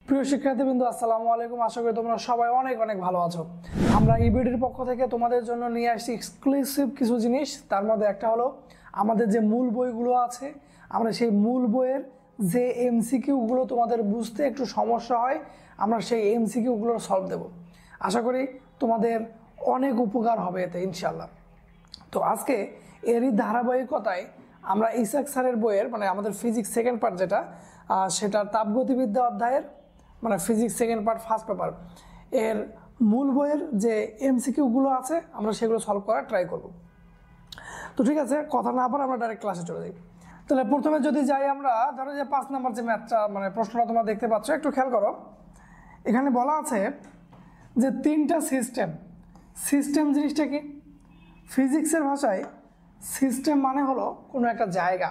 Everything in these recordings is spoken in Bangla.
প্রিয় শিক্ষার্থীবৃন্দ, আসসালামু আলাইকুম। আশা করি তোমরা সবাই অনেক অনেক ভালো আছো। আমরা ইবিডির পক্ষ থেকে তোমাদের জন্য নিয়ে আসছি এক্সক্লুসিভ কিছু জিনিস। তার মধ্যে একটা হলো আমাদের যে মূল বইগুলো আছে, আমরা সেই মূল বইয়ের যে এমসিকিউগুলো তোমাদের বুঝতে একটু সমস্যা হয়, আমরা সেই এমসিকিউগুলো সলভ দেব। আশা করি তোমাদের অনেক উপকার হবে এতে ইনশাল্লাহ। তো আজকে এরই ধারাবাহিকতায় আমরা ইসাক স্যারের বইয়ের মানে আমাদের ফিজিক্স সেকেন্ড পার্ট যেটা, সেটার তাপগতিবিদ্যা অধ্যায়ের মানে physics second part first paper এর মূল বইয়ের যে এমসিকিউগুলো আছে আমরা সেগুলো সলভ করার ট্রাই করব। তো ঠিক আছে, কথা না বলে আমরা ডাইরেক্ট ক্লাসে চলে যাই। তাহলে প্রথমে যদি যাই আমরা, ধরো যে 5 নম্বর যে ম্যাথটা মানে প্রশ্নটা তোমরা দেখতে পাচ্ছ, একটু খেয়াল করো। এখানে বলা আছে যে 3টা সিস্টেম জিনিসটা কি? ফিজিক্সের ভাষায় সিস্টেম মানে হলো কোনো একটা জায়গা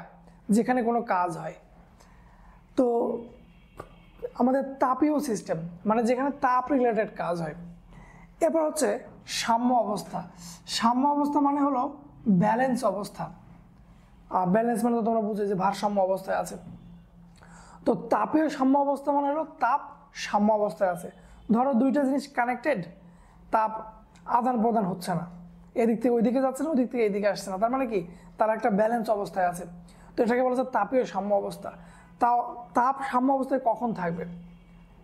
যেখানে কোনো কাজ হয়। তো আমাদের তাপীয় সিস্টেম মানে যেখানে তাপ রিলেটেড কাজ হয়। এরপর হচ্ছে সাম্য অবস্থা মানে হলো ব্যালেন্স অবস্থা। ব্যালেন্স মানে তো তোমরা বুঝে যে ভারসাম্য অবস্থায় আছে। তো তাপীয় সাম্য অবস্থা মানে হলো তাপ সাম্য অবস্থায় আছে। ধরো দুইটা জিনিস কানেক্টেড, তাপ আদান প্রদান হচ্ছে না, এদিক থেকে ওইদিকে যাচ্ছে না, ওইদিক থেকে এইদিকে আসছে না, তার মানে কি তারা একটা ব্যালেন্স অবস্থায় আছে। তো এটাকে বলা যায় তাপীয় সাম্য অবস্থা। তাপ সাম্য অবস্থায় কখন থাকবে?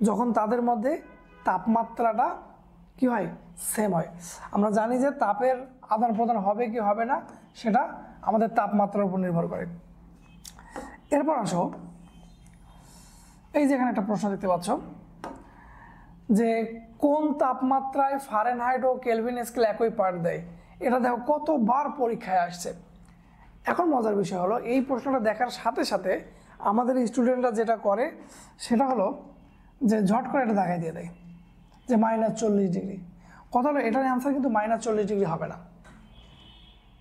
যখন তাদের মধ্যে তাপমাত্রাটা কি হয়, সেম হয়। আমরা জানি যে তাপের আদান প্রদান হবে কি হবে না সেটা আমাদের তাপমাত্রার উপর নির্ভর করে। এরপর আসো, এই যেখানে একটা প্রশ্ন দেখতে পাচ্ছ যে কোন তাপমাত্রায় ফারেনহাইট ও কেলভিন স্কেল একই পাঠ দেয়। এটা দেখো কতবার পরীক্ষায় আসছে। এখন মজার বিষয় হলো এই প্রশ্নটা দেখার সাথে সাথে আমাদের স্টুডেন্টরা যেটা করে সেটা হলো যে ঝট করে এটা দেখাই দিয়ে দেয় যে -40 ডিগ্রি। কথা হলো এটার অ্যান্সার কিন্তু -40 ডিগ্রি হবে না।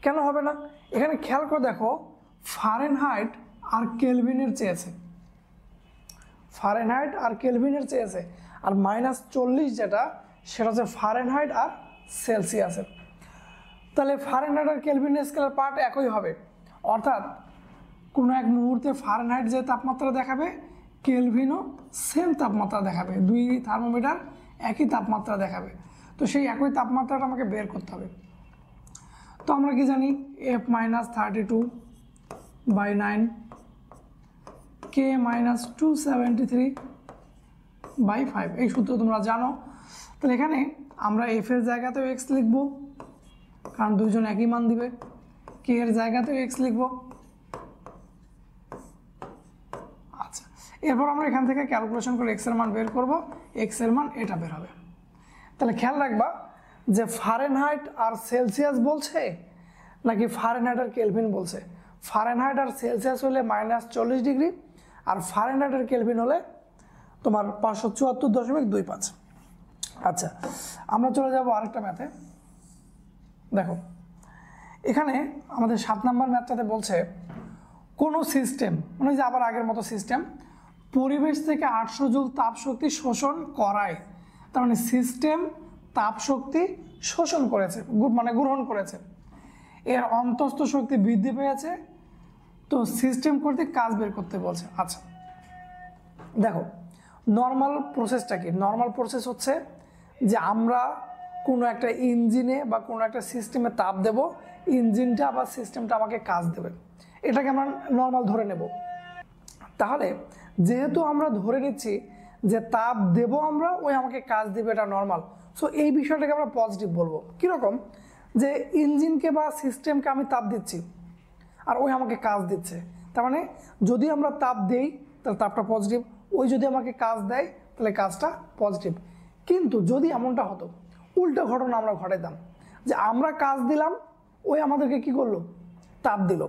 কেন হবে না? এখানে খেয়াল করে দেখো, ফারেনহাইট আর কেলভিনের চেয়েছে, আর -40 যেটা সেটা হচ্ছে ফারেনহাইট আর সেলসিয়াসের। তাহলে ফারেনহাইট আর কেলভিন স্কেলের পার্ট একই হবে, অর্থাৎ কোনো এক মুহূর্তে ফারেনহাইট যে তাপমাত্রা দেখাবে কেলভিনও সেম তাপমাত্রা দেখাবে, দুই থার্মোমিটার একই তাপমাত্রা দেখাবে। তো সেই একই তাপমাত্রাটা আমাকে বের করতে হবে। তো আমরা কি জানি F -32/9 K -273/5, এই সূত্র তোমরা জানো। তাহলে এখানে আমরা F এর জায়গাতেও X লিখব কারণ দুইজন একই মান দিবে, K এর জায়গাতেও X লিখব। আচ্ছা, এরপর আমরা এখান থেকে ক্যালকুলেশন করে X এর মান বের করব, X এর মান এটা বের হবে। তাহলে খেয়াল রাখবা যে ফারেনহাইট আর সেলসিয়াস বলছে নাকি ফারেনহাইট আর কেলভিন বলছে। ফারেনহাইট আর সেলসিয়াস হলে -40 ডিগ্রি, আর ফারেনহাইট আর কেলভিন হলে তোমার 574.25। আচ্ছা, আমরা চলে যাব আরেকটা ম্যাথে। দেখো এখানে আমাদের 7 নম্বর ম্যাথটাতে বলছে কোনো সিস্টেম মানে যে আবার আগের মতো সিস্টেম পরিবেশ থেকে 800 জুল তাপ শক্তি শোষণ করায়। তার মানে সিস্টেম তাপ শক্তি শোষণ করেছে মানে গ্রহণ করেছে, এর অন্তস্থ শক্তি বৃদ্ধি পেয়েছে, তো সিস্টেম কর্তৃক কাজ বের করতে বলছে। আচ্ছা দেখো, নর্মাল প্রসেসটা কি? নর্মাল প্রসেস হচ্ছে যে আমরা কোনো একটা ইঞ্জিনে বা কোনো একটা সিস্টেমে তাপ দেব, ইঞ্জিনটা বা সিস্টেমটা আমাকে কাজ দেবে, এটাকে আমরা নর্মাল ধরে নেব। তাহলে যেহেতু আমরা ধরে নিচ্ছি যে তাপ দেব আমরা, ওই আমাকে কাজ দেবে, এটা নর্মাল। সো এই বিষয়টাকে আমরা পজিটিভ বলবো। কীরকম? যে ইঞ্জিনকে বা সিস্টেমকে আমি তাপ দিচ্ছি আর ওই আমাকে কাজ দিচ্ছে, তার মানে যদি আমরা তাপ দেই তাহলে তাপটা পজিটিভ, ওই যদি আমাকে কাজ দেয় তাহলে কাজটা পজিটিভ। কিন্তু যদি এমনটা হতো, উল্টো ঘটনা আমরা ঘটাইতাম যে আমরা কাজ দিলাম, ওই আমাদেরকে কি করলো, তাপ দিল,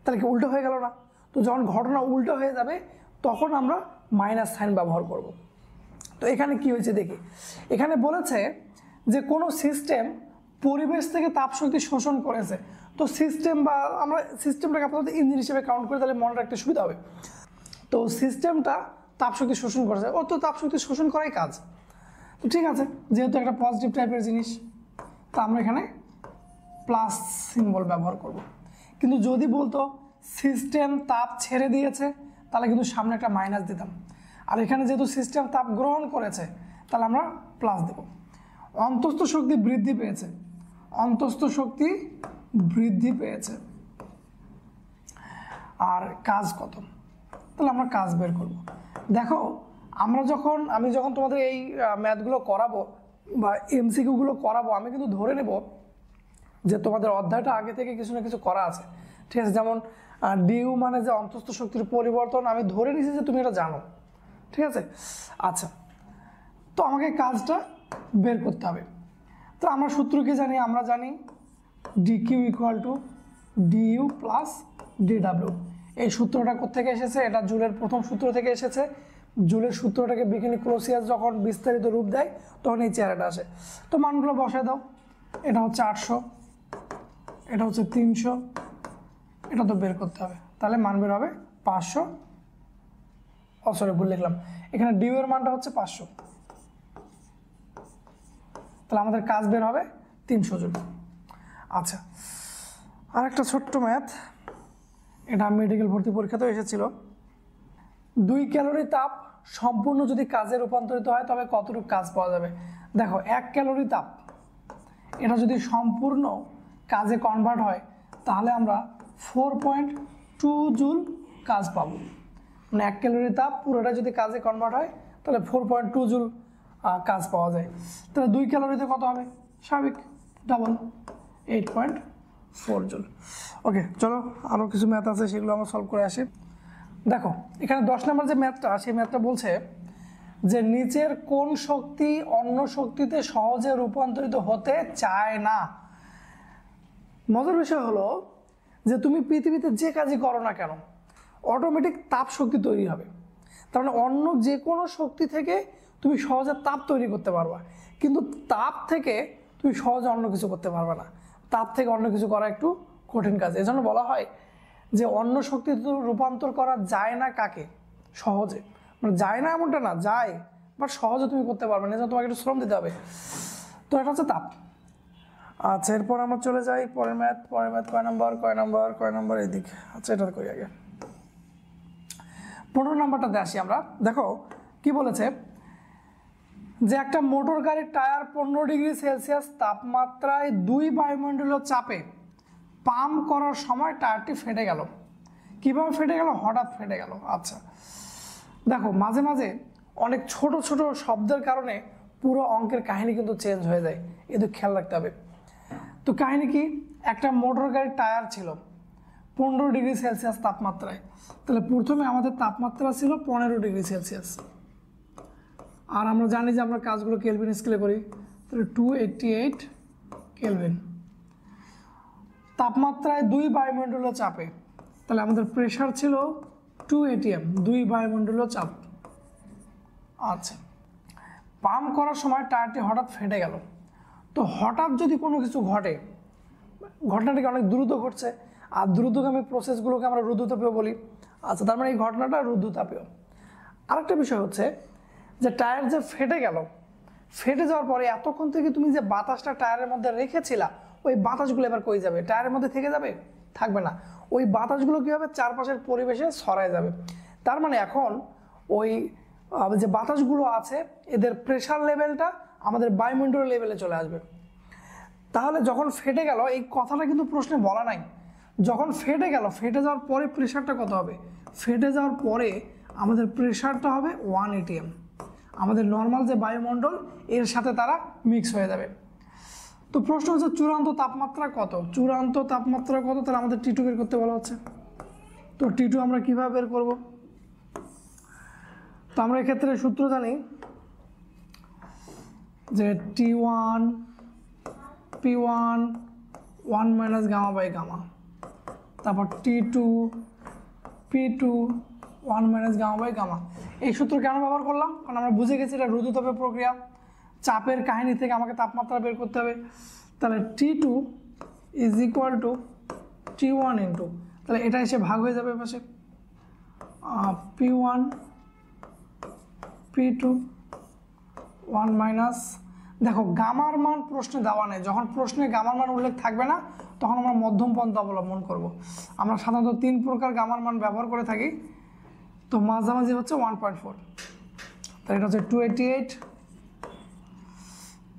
তাহলে কি উল্টো হয়ে গেল না? তো যখন ঘটনা উল্টো হয়ে যাবে তখন আমরা মাইনাস সাইন ব্যবহার করব। তো এখানে কি হয়েছে দেখি, এখানে বলেছে যে কোনো সিস্টেম পরিবেশ থেকে তাপ শক্তি শোষণ করেছে। তো সিস্টেম বা আমরা সিস্টেমটাকে আপাতত ইঞ্জিন হিসেবে কাউন্ট করে, তাহলে মনে রাখতে সুবিধা হবে। তো সিস্টেমটা তাপ শক্তি শোষণ করেছে, ও তো তাপ শক্তি শোষণ করাই কাজ। তো ঠিক আছে, যেহেতু একটা পজিটিভ টাইপের জিনিস, তা আমরা এখানে প্লাস সিম্বল ব্যবহার করব। কিন্তু যদি বলতো সিস্টেম তাপ ছেড়ে দিয়েছে তাহলে কিন্তু সামনে একটা মাইনাস দিতাম। আর এখানে যেহেতু সিস্টেম তাপ গ্রহণ করেছে তাহলে আমরা প্লাস দেব। অন্তস্থ শক্তি বৃদ্ধি পেয়েছে, অন্তস্থ শক্তি বৃদ্ধি পেয়েছে। আর কাজ কত, তাহলে আমরা কাজ বের করব। দেখো আমি যখন তোমাদের এই ম্যাথগুলো করাবো বা এমসিকিউগুলো করাবো, আমি কিন্তু ধরে নেব যে তোমাদের অধ্যায়টা আগে থেকে কিছু না কিছু করা আছে, ঠিক আছে। যেমন ডিউ মানে যে অন্তস্থ শক্তির পরিবর্তন, আমি ধরে নিয়েছি যে তুমি এটা জানো, ঠিক আছে। আচ্ছা, তো আমাকে কাজটা বের করতে হবে। তো আমরা সূত্র কি জানি? আমরা জানি DQ equal to DU plus DW. এই সূত্রটা কোত্থেকে এসেছে? এটা জুলের প্রথম সূত্র থেকে এসেছে। জুলের সূত্রটাকে বিজ্ঞানী ক্লোসিয়াস যখন বিস্তারিত রূপ দেয় তখন এই চেহারাটা আসে। তো মানগুলো বসায় দাও। এটা হচ্ছে 800, এটা হচ্ছে 300, এটা তো বের করতে হবে। তাহলে মান বের হবে 500, সরি ভুল লিখলাম, এখানে ডিউ এর মানটা হচ্ছে 500। তাহলে আমাদের কাজ বের হবে 300 জুল। আচ্ছা, আর একটা ছোট্ট ম্যাথ, এটা মেডিকেল ভর্তি পরীক্ষাতেও এসেছিল। 2 ক্যালোরি তাপ সম্পূর্ণ যদি কাজে রূপান্তরিত হয় তবে কতটুকু কাজ পাওয়া যাবে? দেখো 1 ক্যালোরি তাপ এটা যদি সম্পূর্ণ কাজে কনভার্ট হয় তাহলে আমরা 4.2 জুল কাজ পাবো। মানে 1 ক্যালোরি তাপ পুরোটা যদি কাজে কনভার্ট হয় তাহলে 4.2 জুল কাজ পাওয়া যায়। তাহলে 2 ক্যালোরিতে কত হবে? স্বাভাবিক ডাবল, 8.4 জুল। ওকে, চলো আরও কিছু ম্যাথ আছে সেগুলো আমরা সলভ করে আসি। দেখো এখানে 10 নম্বর যে ম্যাথটা, সেই ম্যাথটা বলছে যে নিচের কোন শক্তি অন্য শক্তিতে সহজে রূপান্তরিত হতে চায় না। মজার বিষয় হলো যে তুমি পৃথিবীতে যে কাজই করো না কেন অটোমেটিক তাপ শক্তি তৈরি হবে। তার মানে অন্য যে কোনো শক্তি থেকে তুমি সহজে তাপ তৈরি করতে পারবা, কিন্তু তাপ থেকে তুমি সহজে অন্য কিছু করতে পারবে না। তাপ থেকে অন্য কিছু করা একটু কঠিন কাজ। এজন্য বলা হয় যে অন্য শক্তিতে রূপান্তর করা যায় না কাকে? সহজে। মানে যায় না এমনটা না, যায়, বাট সহজে তুমি করতে পারবে না, এজন্য তোমাকে একটু শ্রম দিতে হবে। তো এটা হচ্ছে তাপ। আচ্ছা, এরপর আমরা চলে যাই পরের ম্যাথ। কয় নাম্বার এইদিক। আচ্ছা, এটা করি আগে। 15 নাম্বারটাতে আসি আমরা। দেখো কি বলেছে যে একটা মোটর গাড়ির টায়ার 15 ডিগ্রি সেলসিয়াস তাপমাত্রায় 2 বায়ুমণ্ডলীয় চাপে পাম্প করার সময় টায়ারটি ফেটে গেল। কিভাবে ফেটে গেল? হঠাৎ ফেটে গেল। আচ্ছা, দেখো মাঝে মাঝে অনেক ছোট ছোট শব্দের কারণে পুরো অঙ্কের কাহিনী কিন্তু চেঞ্জ হয়ে যায়, এদের খেয়াল রাখতে হবে। তো কাহিনী কি? একটা মোটর গাড়ির টায়ার ছিল 15 ডিগ্রি সেলসিয়াস তাপমাত্রায়। তাহলে প্রথমে আমাদের তাপমাত্রা ছিল 15 ডিগ্রি সেলসিয়াস, আর আমরা জানি যে আমরা কাজগুলো কেলভিন স্কেলে করি। তাহলে 288 কেলভিন। তাপমাত্রায় 2 বায়ুমণ্ডলীয় চাপে, তাহলে আমাদের প্রেশার ছিল 2 atm, 2 বায়ুমণ্ডলীয় চাপ। আচ্ছা, পাম্প করার সময় টায়ারটি হঠাৎ ফেটে গেল। তো হঠাৎ যদি কোনো কিছু ঘটে, ঘটনাটাকে অনেক দ্রুত ঘটছে, আর দ্রুতগামী প্রসেসগুলোকে আমরা রুদ্ধতাপীয় বলি। আচ্ছা, তার মানে এই ঘটনাটা রুদ্ধতাপীয়। আরেকটা বিষয় হচ্ছে যে টায়ার যে ফেটে গেল, ফেটে যাওয়ার পরে এতক্ষণ থেকে তুমি যে বাতাসটা টায়ারের মধ্যে রেখেছিলা, ওই বাতাসগুলো এবার কই যাবে? টায়ারের মধ্যে থেকে যাবে? থাকবে না। ওই বাতাসগুলো কী হবে? চারপাশের পরিবেশে ছড়ায় যাবে। তার মানে এখন ওই যে বাতাসগুলো আছে এদের প্রেশার লেভেলটা আমাদের বায়ুমণ্ডলীয় লেভেলে চলে আসবে। তাহলে যখন ফেটে গেল, এই কথাটা কিন্তু প্রশ্নে বলা নাই, যখন ফেটে গেল, ফেটে যাওয়ার পরে প্রেশারটা কত হবে? ফেটে যাওয়ার পরে আমাদের প্রেশারটা হবে 1 atm। আমাদের নর্মাল যে বায়ুমণ্ডল এর সাথে তারা মিক্স হয়ে যাবে। তো প্রশ্ন হচ্ছে চূড়ান্ত তাপমাত্রা কত? চূড়ান্ত তাপমাত্রা কত? তাহলে আমাদের T2 বের করতে বলা হচ্ছে। তো T2 আমরা কীভাবে বের করব? তো আমরা এক্ষেত্রে সূত্র জানি যে T1 P1 1 minus gamma by gamma, তারপর T2 P2 1 minus gamma by gamma. এই সূত্র কেন ব্যবহার করলাম? কারণ আমরা বুঝে গেছি এটা রুদ্ধতাপীয় প্রক্রিয়া, চাপের কাহিনী থেকে আমাকে তাপমাত্রা বের করতে হবে। তাহলে T2 is equal to T1 into, তাহলে এটা এসে ভাগ হয়ে যাবে পাশে, P1 P2 1 মাইনাস, দেখো গামার মান প্রশ্নে দেওয়া নেই, যখন প্রশ্নে গামার মান উল্লেখ থাকবে না তখন আমরা মধ্যম পন্থা অবলম্বন করব। আমরা সাধারণত 3 প্রকার গামার মান ব্যবহার করে থাকি। তো মাঝামাঝি হচ্ছে 1.4। তাহলে এটা হচ্ছে 288।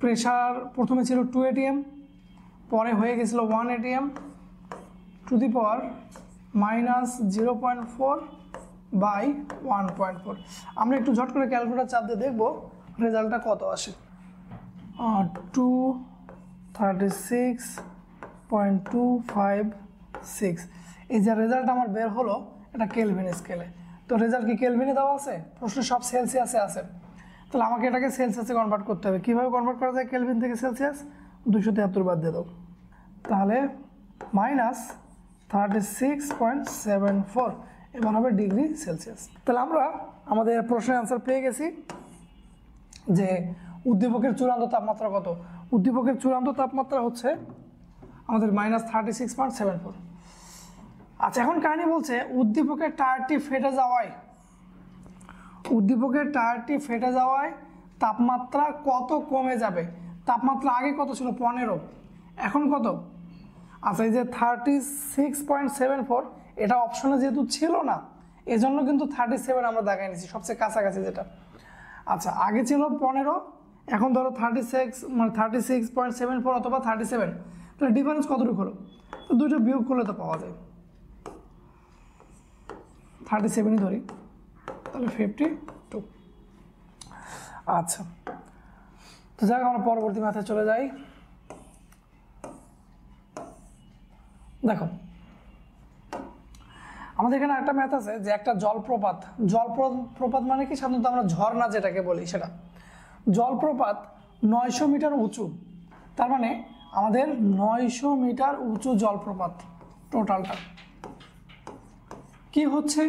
প্রেশার প্রথমে ছিল 2 atm, পরে হয়ে গেছিল 1 atm to the power -0.4 by 1.4। আমরা একটু ঝট করে ক্যালকুলেটর চাপ দিয়ে দেখবো রেজাল্টটা কত আসে। 236.256। এই যে রেজাল্ট আমার বের হলো এটা কেলভিন স্কেলে। তো রেজাল্ট কি কেলভিনে দেওয়া আছে? প্রশ্ন সব সেলসিয়াসে আছে, তাহলে আমাকে এটাকে সেলসিয়াসে কনভার্ট করতে হবে। কীভাবে কনভার্ট করা যায় কেলভিন থেকে সেলসিয়াস? 273 বাদ দিয়ে দাও, তাহলে -36.74 এবার হবে ডিগ্রি সেলসিয়াস। তাহলে আমরা আমাদের প্রশ্নের অ্যান্সার পেয়ে গেছি যে উদ্দীপকের চূড়ান্ত তাপমাত্রা কত। উদ্দীপকের চূড়ান্ত তাপমাত্রা হচ্ছে আমাদের -36.74। আচ্ছা, এখন কাহিনী বলছে উদ্দীপকের টায়ারটি ফেটে যাওয়ায় তাপমাত্রা কত কমে যাবে। তাপমাত্রা আগে কত ছিল? 15, এখন কত? আচ্ছা, এই যে 36.74 এটা অপশনে যেহেতু ছিল না, এজন্য কিন্তু 37 আমরা দেখাই নিছি, সবচেয়ে কাছাকাছি যেটা। আচ্ছা, আগে ছিল 15, এখন ধরো 36, মানে 36.74 অথবা 37, তাহলে ডিফারেন্স কতটুকু হলো? তো দুটো বিয়োগ করলে তো পাওয়া যায়, 37ই ধরি, তাহলে 52। আচ্ছা, তো যাক আমরা পরবর্তী ম্যাথে চলে যাই। দেখো আমাদের এখানে একটা ম্যাথ আছে যে একটা জলপ্রপাত মানে কি? সাধারণত আমরা ঝর্ণা যেটাকে বলি সেটা। জলপ্রপাত 900 মিটার উঁচু, তার মানে আমাদের 900 মিটার উঁচু জলপ্রপাত টোটালটা। কি হচ্ছে?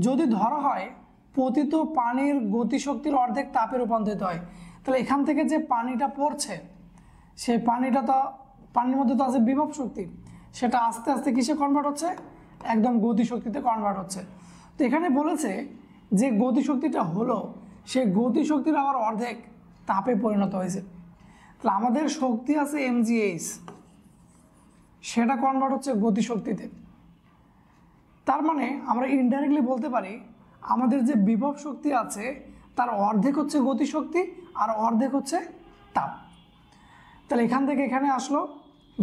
যদি ধরা হয় পতিত পানির গতিশক্তির অর্ধেক তাপে রূপান্তরিত হয়, তাহলে এখান থেকে যে পানিটা পড়ছে সেই পানিটা তো, পানির মধ্যে তো আছে বিভব শক্তি, সেটা আস্তে আস্তে কিসে কনভার্ট হচ্ছে? একদম গতিশক্তিতে কনভার্ট হচ্ছে। তো এখানে বলেছে যে গতিশক্তিটা হলো সেই গতিশক্তির আবার অর্ধেক তাপে পরিণত হয়েছে। তাহলে আমাদের শক্তি আছে mgh, সেটা কনভার্ট হচ্ছে গতিশক্তিতে। তার মানে আমরা ইনডাইরেক্টলি বলতে পারি আমাদের যে বিভব শক্তি আছে তার অর্ধেক হচ্ছে গতিশক্তি আর অর্ধেক হচ্ছে তাপ। তাহলে এখান থেকে এখানে আসলো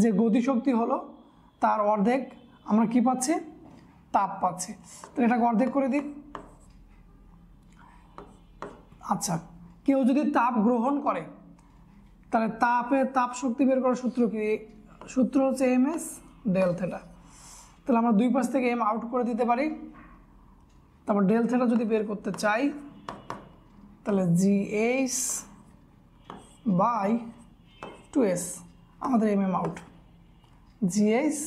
যে গতিশক্তি হলো তার অর্ধেক আমরা কি পাচ্ছি? তাপ পাচ্ছি। তো এটাকে অর্ধেক করে দিই। আচ্ছা, কেউ যদি তাপ গ্রহণ করে তাহলে তাপ শক্তি বের করার সূত্র কি? সূত্র হচ্ছে ms ডেল থেটা। তাহলে আমরা দুই পাশ থেকে m আউট করে দিতে পারি, তারপর ডেল থেটা যদি বের করতে চাই তাহলে gh বাই 2s, আমাদের mm আউট, gh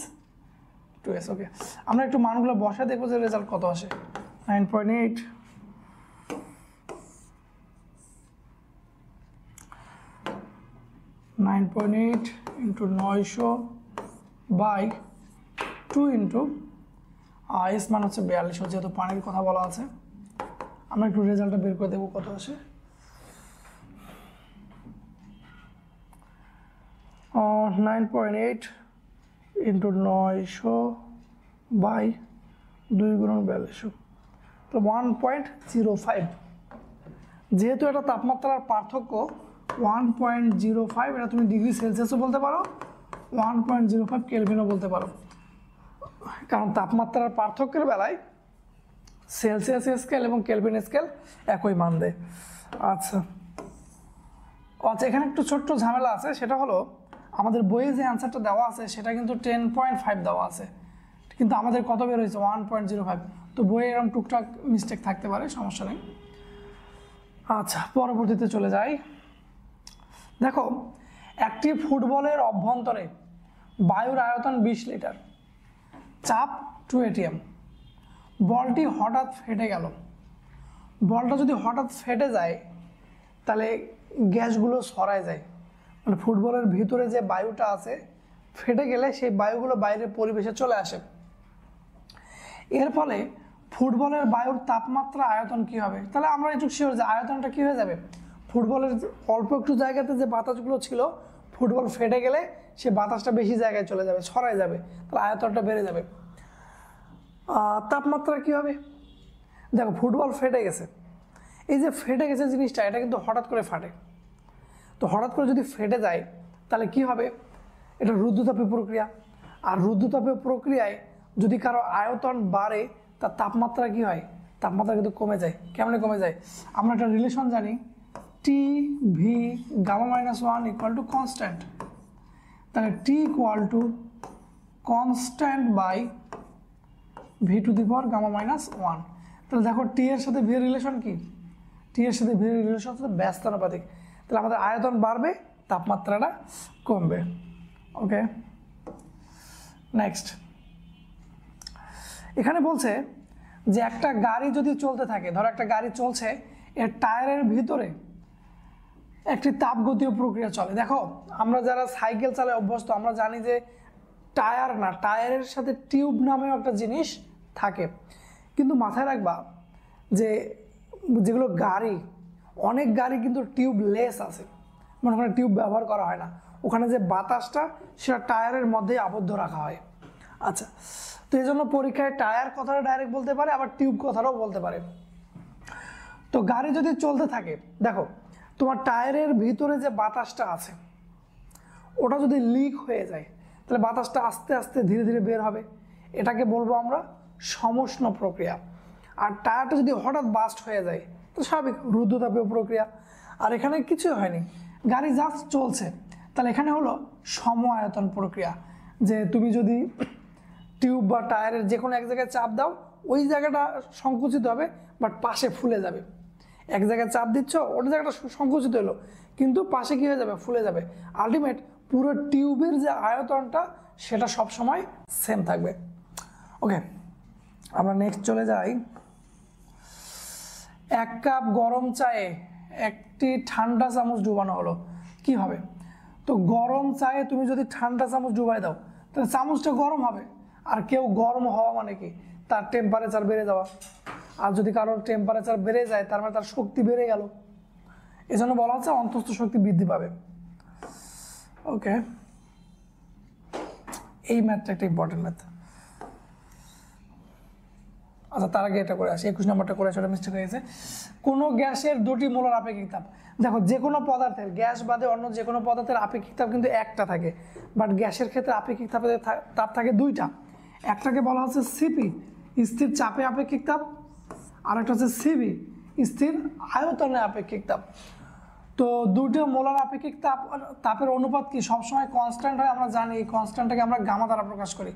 2s। ওকে, আমরা একটু মানগুলো বসে দেখবো যে রেজাল্ট কত আসে। 9.8, 9.8 ইন্টু 900 বাই 2 ইন্টু এস মান হচ্ছে 42, যেহেতু পানির কথা বলা আছে। আমরা একটু রেজাল্টটা বের করে দেবো কত আসে। 9.8 ইন্টু 900 বাই 2 গুণন 42, তো 1.05। যেহেতু এটা তাপমাত্রার পার্থক্য 1.05, এটা তুমি ডিগ্রি সেলসিয়াসও বলতে পারো, 1.05 কেলভিনও বলতে পারো, কারণ তাপমাত্রার পার্থক্যের বেলায় সেলসিয়াস স্কেল এবং কেলভিন স্কেল একই মান দেয়। আচ্ছা, এখানে একটু ছোট্ট ঝামেলা আছে, সেটা হলো আমাদের বইয়ে যে অ্যান্সারটা দেওয়া আছে সেটা কিন্তু 10.5 দেওয়া আছে, কিন্তু আমাদের কত বের হয়েছে? 1.05। তো বইয়ে এরকম টুকটাক মিস্টেক থাকতে পারে, সমস্যা নেই। আচ্ছা, পরবর্তীতে চলে যাই। দেখো, একটি ফুটবলের অভ্যন্তরে বায়ুর আয়তন 20 লিটার, চাপ 2 atm, বলটি হঠাৎ ফেটে গেল। বলটা যদি হঠাৎ ফেটে যায় তাহলে গ্যাসগুলো সরায় যায়, মানে ফুটবলের ভিতরে যে বায়ুটা আছে ফেটে গেলে সেই বায়ুগুলো বাইরের পরিবেশে চলে আসে। এর ফলে ফুটবলের বায়ুর তাপমাত্রা আয়তন কি হবে? তাহলে আমরা একটু শিওর যে আয়তনটা কি হয়ে যাবে? ফুটবলের অল্প একটু জায়গাতে যে বাতাসগুলো ছিল, ফুটবল ফেটে গেলে সে বাতাসটা বেশি জায়গায় চলে যাবে, ছড়ায় যাবে, তাহলে আয়তনটা বেড়ে যাবে। তাপমাত্রা কি হবে? দেখো, ফুটবল ফেটে গেছে, এই যে ফেটে গেছে জিনিসটা, এটা কিন্তু হঠাৎ করে ফাটে। তো হঠাৎ করে যদি ফেটে যায় তাহলে কি হবে? এটা রুদ্ধতাপীয় প্রক্রিয়া। আর রুদ্ধতাপীয় প্রক্রিয়ায় যদি কারো আয়তন বাড়ে তার তাপমাত্রা কি হয়? তাপমাত্রা কিন্তু কমে যায়। কেমনে কমে যায়? আমরা একটা রিলেশন জানি, T V gamma minus 1 equal to constant. তাহলে T equal to constant by V to the power gamma minus 1। তাহলে দেখো টি এর সাথে ভি এর রিলেশন কি? টি এর সাথে ভি এর রিলেশন হচ্ছে ব্যস্তানুপাতিক। তাহলে আমাদের আয়তন বাড়বে, তাপমাত্রাটা কমবে। ওকে, নেক্সট এখানে বলছে যে একটা গাড়ি যদি চলতে থাকে, ধরো একটা গাড়ি চলছে, এর টায়ারের ভিতরে একটি তাপগতীয় প্রক্রিয়া চলে। দেখো আমরা যারা সাইকেল চালায় অভ্যস্ত, আমরা জানি যে টায়ার না, টায়ারের সাথে টিউব নামেও একটা জিনিস থাকে। কিন্তু মাথায় রাখবা যে যেগুলো গাড়ি, অনেক গাড়ি কিন্তু টিউবলেস আছে, মানে ওখানে টিউব ব্যবহার করা হয় না, ওখানে যে বাতাসটা সেটা টায়ারের মধ্যেই আবদ্ধ রাখা হয়। আচ্ছা, তো এই জন্য পরীক্ষায় টায়ার কথাটা ডাইরেক্ট বলতে পারে, আবার টিউব কথাটাও বলতে পারে। তো গাড়ি যদি চলতে থাকে, দেখো তোমার টায়ারের ভিতরে যে বাতাসটা আছে ওটা যদি লিক হয়ে যায় তাহলে বাতাসটা আস্তে আস্তে ধীরে ধীরে বের হবে, এটাকে বলবো আমরা সমষ্ণ প্রক্রিয়া। আর টায়ারটা যদি হঠাৎ বাস্ট হয়ে যায় তো স্বাভাবিক রুদ্ধতাপীয় প্রক্রিয়া। আর এখানে কিছুই হয়নি, গাড়ি জাস্ট চলছে, তাহলে এখানে হলো সম আয়তন প্রক্রিয়া। যে তুমি যদি টিউব বা টায়ারের যে কোনো এক জায়গায় চাপ দাও, ওই জায়গাটা সংকুচিত হবে বাট পাশে ফুলে যাবে। এক জায়গায় চাপ দিচ্ছ, ওটা জায়গাটা সংকুচিত হলো কিন্তু পাশে কি হয়ে যাবে? ফুলে যাবে। আলটিমেট পুরো টিউবের যে আয়তনটা সেটা সবসময় সেম থাকবে। ওকে, আমরা নেক্সট চলে যাই। 1 কাপ গরম চায়ে একটি ঠান্ডা চামচ ডুবানো হলো, কি হবে? তো গরম চায়ে তুমি যদি ঠান্ডা চামচ ডুবাই দাও তাহলে চামচটা গরম হবে। আর কেউ গরম হওয়া মানে কি? তার টেম্পারেচার বেড়ে যাওয়া। আর যদি কারোর টেম্পারেচার বেড়ে যায় তার মানে তার শক্তি বেড়ে গেল, এজন্য বলা হচ্ছে অন্তঃস্থ শক্তি বৃদ্ধি পাবে। ওকে, এই ম্যাথটা একটা ইম্পর্টেন্ট ম্যাথ। আচ্ছা, তার আগে এটা করে আসি, 21 নম্বরটা করে আসি, ওটা মিস্টেক হয়ে গেছে। কোনো গ্যাসের 2টি মোলার আপেক্ষিক তাপ। দেখো যে কোনো পদার্থের, গ্যাস বাদে অন্য যে কোনো পদার্থের আপেক্ষিক তাপ কিন্তু একটা থাকে, বাট গ্যাসের ক্ষেত্রে আপেক্ষিক তাপ থাকে 2টা। একটাকে বলা হচ্ছে সিপি, স্থির চাপে আপেক্ষিক তাপ, আর একটা হচ্ছে সিবি, স্থির আয়তনে আপেক্ষিক তাপ। তো 2টো মোলার আপেক্ষিক তাপের অনুপাত কি? সবসময় কনস্ট্যান্ট হয়, আমরা জানি। এই কনস্ট্যান্টটাকে আমরা গামা দ্বারা প্রকাশ করি।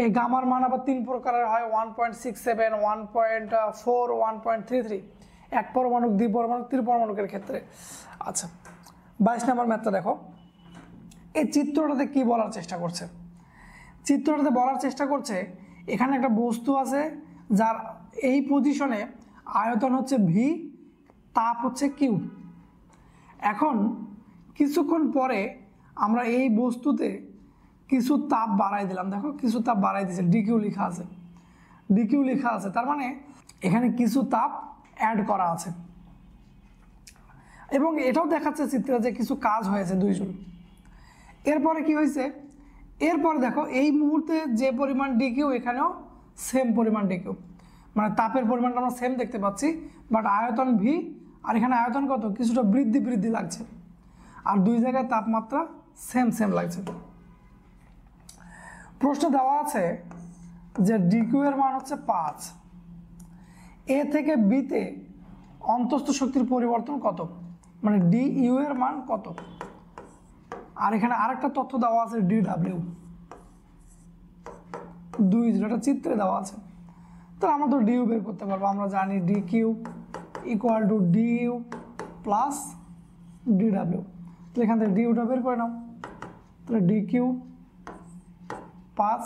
এই গামার মান আবার 3 প্রকারের হয়, 1.67, 1.4, 1.33, এক পরমাণুক, দ্বিপরমাণুক, ত্রিপরমাণুকের ক্ষেত্রে। আচ্ছা, 22 নম্বর ম্যাথটা দেখো। এই চিত্রটাতে কি বলার চেষ্টা করছে? চিত্রটাতে বলার চেষ্টা করছে এখানে একটা বস্তু আছে যার এই পজিশনে আয়তন হচ্ছে ভি, তাপ হচ্ছে কিউ। এখন কিছুক্ষণ পরে আমরা এই বস্তুতে কিছু তাপ বাড়াই দিলাম, দেখো কিছু তাপ বাড়াই দিয়েছে, ডিকিউ লেখা আছে, ডিকিউ লেখা আছে, তার মানে এখানে কিছু তাপ অ্যাড করা আছে। এবং এটাও দেখাচ্ছে চিত্রে যে কিছু কাজ হয়েছে 2 জুল। এরপরে কি হয়েছে? এরপরে দেখো এই মুহূর্তে যে পরিমাণ ডিকিউ, এখানেও সেম পরিমাণ ডিকিউ, মানে তাপের পরিমাণটা আমরা সেম দেখতে পাচ্ছি, বাট আয়তন ভি আর এখানে আয়তন কত? কিছুটা বৃদ্ধি লাগছে, আর 2 জায়গায় তাপমাত্রা সেম লাগছে। প্রশ্ন দেওয়া আছে যে ডিকিউ এর মান হচ্ছে 5, এ থেকে বিতে অন্তঃস্থ শক্তির পরিবর্তন কত, মানে ডি ইউ এর মান কত? আর এখানে আরেকটা তথ্য দেওয়া আছে ডি ডাব্লিউ, 2 যেটা চিত্রে দেওয়া আছে। তাহলে আমরা তো ডিউ বের করতে পারবো, আমরা জানি d q equal to d u plus d ডাব্লিউ। তাহলে এখান থেকে ডিউটা বের করে নাও, তাহলে ডি কিউ 5,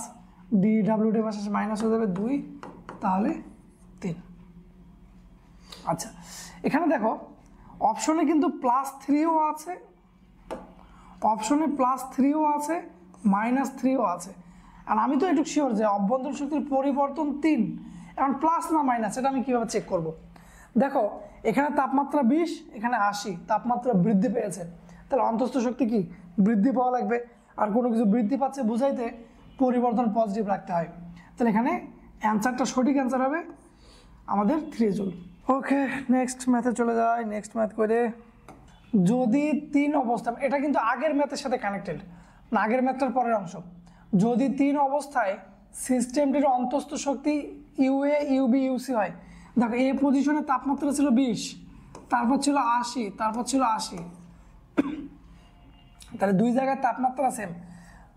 ডি ডাব্লিউটা পাশে মাইনাস হয়ে যাবে 2, তাহলে 3। আচ্ছা, এখানে দেখো অপশনে কিন্তু +3ও আছে, অপশনে +3ও আছে, -3ও আছে। আর আমি তো একটু শিওর যে অভ্যন্তরীণ শক্তির পরিবর্তন 3, এখন প্লাস না মাইনাস এটা আমি কীভাবে চেক করব? দেখো এখানে তাপমাত্রা 20, এখানে 80, তাপমাত্রা বৃদ্ধি পেয়েছে, তাহলে অন্তঃস্থ শক্তি কি? বৃদ্ধি পাওয়া লাগবে। আর কোনো কিছু বৃদ্ধি পাচ্ছে বুঝাইতে পরিবর্তন পজিটিভ রাখতে হয়। তাহলে এখানে অ্যান্সারটা, সঠিক অ্যান্সার হবে আমাদের 3 জুল। ওকে, নেক্সট ম্যাথে চলে যায়। নেক্সট ম্যাথ করে, যদি 3 অবস্থা, এটা কিন্তু আগের ম্যাথের সাথে কানেক্টেড, না আগের ম্যাথটার পরের অংশ। যদি 3 অবস্থায় সিস্টেমটির অন্তস্থ শক্তি ইউএ ইউবি ইউসি হয়, দেখো এ পজিশনে তাপমাত্রা ছিল 20, তারপর ছিল 80, তারপর ছিল 80, তাহলে দুই জায়গায় তাপমাত্রা সেম।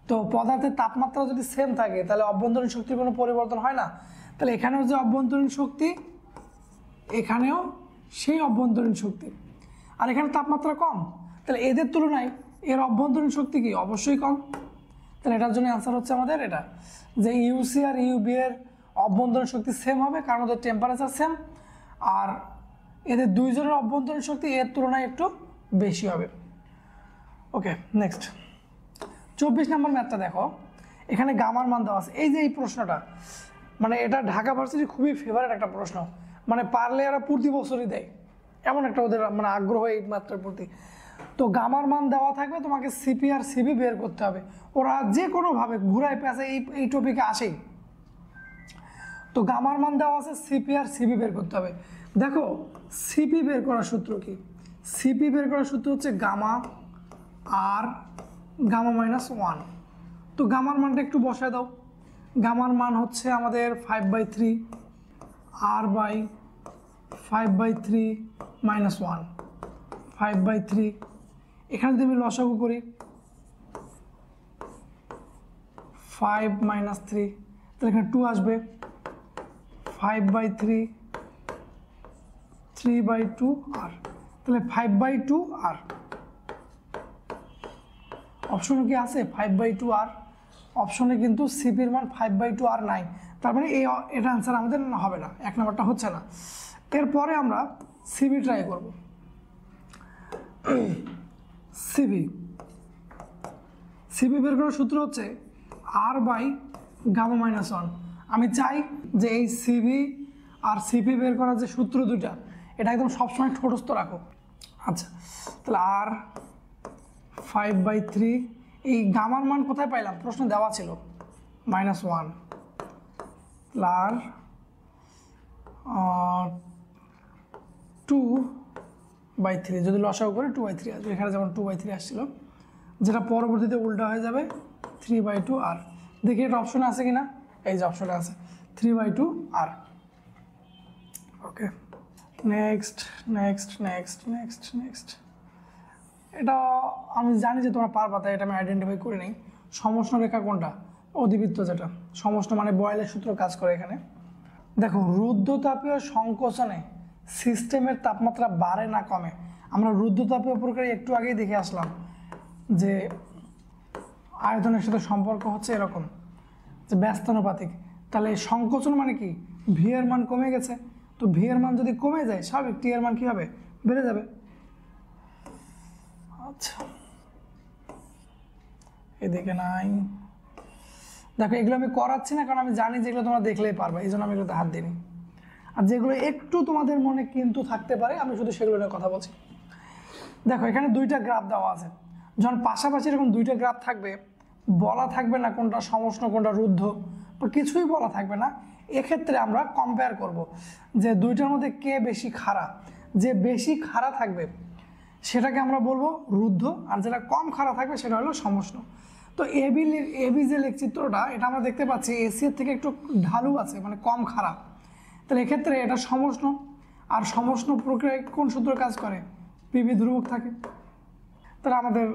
তো পদার্থের তাপমাত্রা যদি সেম থাকে তাহলে অভ্যন্তরীণ শক্তির কোনো পরিবর্তন হয় না। তাহলে এখানেও যে অভ্যন্তরীণ শক্তি, এখানেও সেই অভ্যন্তরীণ শক্তি, আর এখানে তাপমাত্রা কম, তাহলে এদের তুলনায় এর অভ্যন্তরীণ শক্তি কি অবশ্যই কম। তাহলে এটার জন্য অ্যান্সার হচ্ছে আমাদের এটা, যে ইউসি আর ইউবি এর অভ্যন্তরীণ শক্তি সেম হবে, কারণ ওদের টেম্পারেচার সেম, আর এদের দুইজনের অভ্যন্তরীণ শক্তি এর তুলনায় একটু বেশি হবে। ওকে, নেক্সট 24 নম্বর ম্যাথটা দেখো, এখানে গামার মান দেওয়া আছে। এই যে এই প্রশ্নটা, মানে এটা ঢাকা ভার্সিটির খুবই ফেভারিট একটা প্রশ্ন, মানে পারলে এরা প্রতি বছরই দেয়, এমন একটা ওদের মানে আগ্রহ এই ম্যাথটার প্রতি। তো গামার মান দেওয়া থাকবে, তোমাকে সিপি আর সিবি বের করতে হবে। ওরা যে কোনোভাবে ঘুরায় পেঁচে এই টপিকে আসেই। তো গামার মান দেওয়া আছে, সিপি আর সিবি বের করতে হবে। দেখো সিপি বের করার সূত্র কি? সিপি বের করার সূত্র হচ্ছে গামা আর গামা -1। তো গামার মানটা একটু বসায় দাও। গামার মান হচ্ছে আমাদের 5/3 আর বাই 5/3 -1, 5/3। এখানে যদি আমি লসাগু করি 5 - 3, তাহলে এখানে 2 আসবে। 5/3 3/2 আর, তাহলে 5/2 আর। অপশনে কি আছে 5/2 আর? অপশনে কিন্তু সিপির মান 5/2 আর নাই, তার মানে এটা অ্যান্সার আমাদের হবে না, 1 নম্বরটা হচ্ছে না। এরপরে আমরা সিবি ট্রাই করব। সিবি বের করার সূত্র হচ্ছে আর বাই গামা -1। আমি চাই যে এই সিবি আর সিপি বের করার যে সূত্র দুটা, এটা একদম সবসময় ঠোঁটস্থ রাখো। আচ্ছা, তাহলে আর 5/3, এই গামার মান কোথায় পাইলাম? প্রশ্ন দেওয়া ছিল -1, আর 2/3, যদি লসাগু করে 2/3 আসবে। এখানে যেমন 2/3 আসছিল, যেটা পরবর্তীতে উল্টা হয়ে যাবে 3/2 আর। দেখি এটা অপশনে আছে কিনা, এই যে অপশনে আছে 3/2 আর। Okay, next next next next next এটা আমি জানি যে তোমরা পারবা, তাই এটা আমি আইডেন্টিফাই করে নিই। সমষ্ণ রেখা কোনটা? অধিবৃত্ত, যেটা সমষ্ণ মানে বয়েলের সূত্র কাজ করে এখানে। দেখো রুদ্ধতাপীয় সংকোচনে সিস্টেমের তাপমাত্রা বাড়ে না কমে? আমরা রুদ্ধতাপীয় প্রক্রিয়া একটু আগেই দেখে আসলাম যে আয়তনের সাথে সম্পর্ক হচ্ছে এরকম, যে ব্যস্তানুপাতিক। তাহলে সংকোচন মানে কি? ভি এর মান কমে গেছে, তো ভি এর মান যদি কমে যায় স্বাভাবিক টি এর মান কি হবে? বেড়ে যাবে। আচ্ছা, এদিকে নাই। দেখো এগুলো আমি করাচ্ছি না, কারণ আমি জানি যেগুলো তোমরা দেখলেই পারবে, এই জন্য আমি এগুলোতে হাত দিইনি। আর যেগুলো একটু তোমাদের মনে কিন্তু থাকতে পারে, আমি শুধু সেগুলো নিয়ে কথা বলছি। দেখো এখানে দুইটা গ্রাফ দেওয়া আছে, যখন পাশাপাশি এরকম দুইটা গ্রাফ থাকবে, বলা থাকবে না কোনটা সমষ্ণ কোনটা রুদ্ধ, বা কিছুই বলা থাকবে না। এক্ষেত্রে আমরা কম্পেয়ার করব যে দুইটার মধ্যে কে বেশি খাড়া। যে বেশি খাড়া থাকবে সেটাকে আমরা বলবো রুদ্ধ, আর যেটা কম খাড়া থাকবে সেটা হলো সমষ্ণ। তো এবি যে লেখচিত্রটা, এটা আমরা দেখতে পাচ্ছি এসি এর থেকে একটু ঢালু আছে, মানে কম খাড়া। তাহলে এক্ষেত্রে এটা সমষ্ণ, আর সমষ্ণ প্রক্রিয়ায় কোন সূত্র কাজ করে? পিভি ধ্রুবক থাকে। তাহলে আমাদের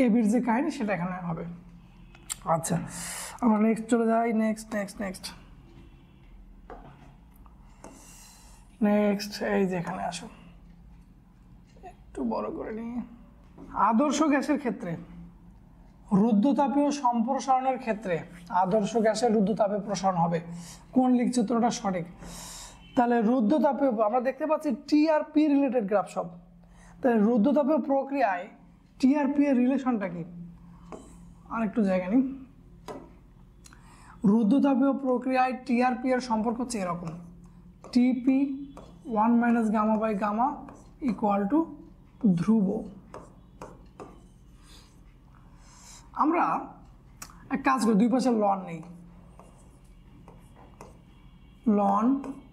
এবির যে কাহিনী সেটা এখানে হবে। আচ্ছা, আমরা নেক্সট চলে যাই। নেক্সট নেক্সট নেক্সট নেক্সট এই যে এখানে আসো, একটু বড় করে নিই। আদর্শ গ্যাসের ক্ষেত্রে রুদ্ধতাপীয় সম্প্রসারণের ক্ষেত্রে আদর্শ গ্যাসের রুদ্ধতাপে প্রসারণ হবে। কোন লিখচিত্রটা সঠিক? তাহলে রুদ্ধতাপীয় আমরা দেখতে পাচ্ছি টি আর পি রিলেটেড গ্রাফ সব। তাহলে রুদ্ধতাপীয় প্রক্রিয়ায় টি আর পি এর রিলেশনটা কি? আর একটু জায়গা নিই। রুদ্ধতাপীয় প্রক্রিয়ায় টি আর পি এর সম্পর্ক হচ্ছে এরকম, টিপি 1 - গামা/গামা = ধ্রুব। আমরা এক কাজ করি, দুই পাশে লন নেই। Ln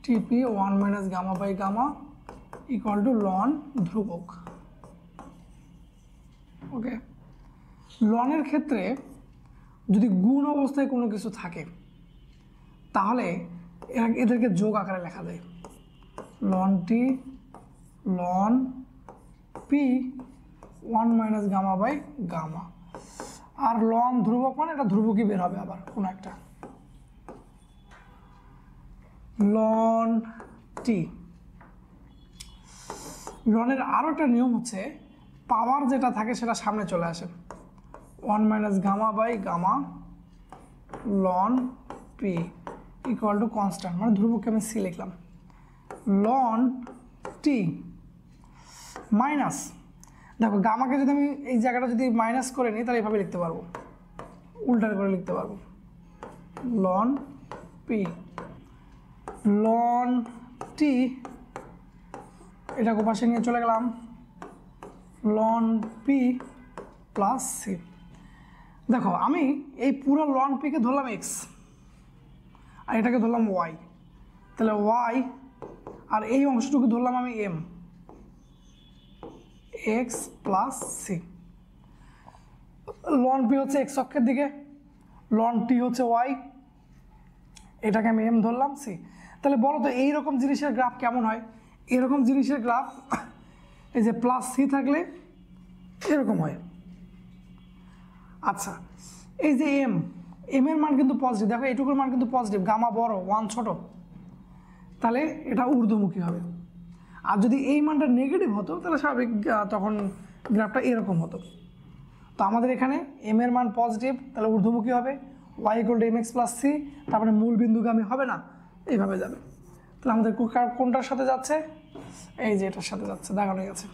T P 1 minus gamma by gamma equal to ln ধ্রুবক। ওকে, লনের ক্ষেত্রে যদি গুণ অবস্থায় কোনো কিছু থাকে তাহলে এদেরকে যোগ আকারে লেখা যায়, ln T ln P 1 minus gamma by gamma. আর লন ধ্রুবক মানে এটা ধ্রুবকই বের হবে আবার কোনো একটা, লন টি। লনের আরও একটা নিয়ম হচ্ছে পাওয়ার যেটা থাকে সেটা সামনে চলে আসে, 1 minus gamma by gamma ln P equal to constant, মানে ধ্রুবককে আমি সি লিখলাম, লন টি মাইনাস, দেখো গামাকে যদি আমি এই জায়গাটা যদি মাইনাস করে নিই তাহলে এইভাবে লিখতে পারবো, উল্টার করে লিখতে পারবো, লন পি লন টি, এটাকে পাশে নিয়ে চলে গেলাম, লন পি প্লাস সি। দেখো আমি এই পুরো লন পিকে ধরলাম এক্স আর এটাকে ধরলাম ওয়াই, তাহলে ওয়াই আর এই অংশটুকু ধরলাম আমি M, x plus C. Ln P হচ্ছে এক্স অক্ষের দিকে, লন টি হচ্ছে ওয়াই, এটাকে আমি এম ধরলাম, সি। তাহলে বলো তো এইরকম জিনিসের গ্রাফ কেমন হয়? এরকম জিনিসের গ্রাফ এই যে প্লাস সি থাকলে এরকম হয়। আচ্ছা, এই যে এম, এম এর মান কিন্তু পজিটিভ, দেখো এইটুকুর মান কিন্তু পজিটিভ, গামা বড় 1 ছোট, তাহলে এটা ঊর্ধ্বমুখী হবে। আর যদি এই মানটা নেগেটিভ হতো তাহলে স্বাভাবিক তখন গ্রাফটা এরকম হতো। তো আমাদের এখানে এম এর মান পজিটিভ, তাহলে ঊর্ধ্বমুখী হবে, Y equal to M x plus C, তারপরে মূল বিন্দুগামী হবে না, এইভাবে যাবে। তাহলে আমাদের কোনটার সাথে যাচ্ছে? এই যে এটার সাথে যাচ্ছে, দেখানো গেছে।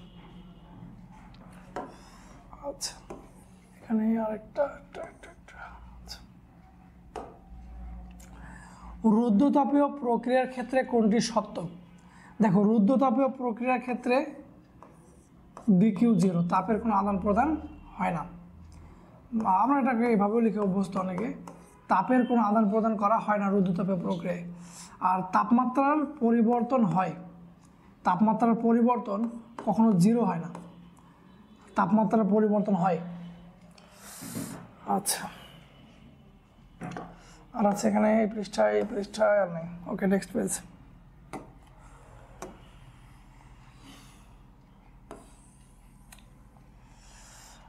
আচ্ছা, এখানে আরেকটা আচ্ছা, রুদ্ধতাপীয় প্রক্রিয়ার ক্ষেত্রে কোনটি সত্য? দেখো রুদ্ধতাপীয় প্রক্রিয়ার ক্ষেত্রে DQ0, তাপের কোনো আদান প্রদান হয় না। আমরা এটাকে এইভাবেও লিখে অভ্যস্ত অনেকে, তাপের কোনো আদান প্রদান করা হয় না রুদ্ধতাপীয় প্রক্রিয়ায়। আর তাপমাত্রার পরিবর্তন হয়, তাপমাত্রার পরিবর্তন কখনো 0 হয় না, তাপমাত্রার পরিবর্তন হয়। আচ্ছা, আর আছে এখানে এই পৃষ্ঠায় আর নেই। ওকে, নেক্সট পেজ।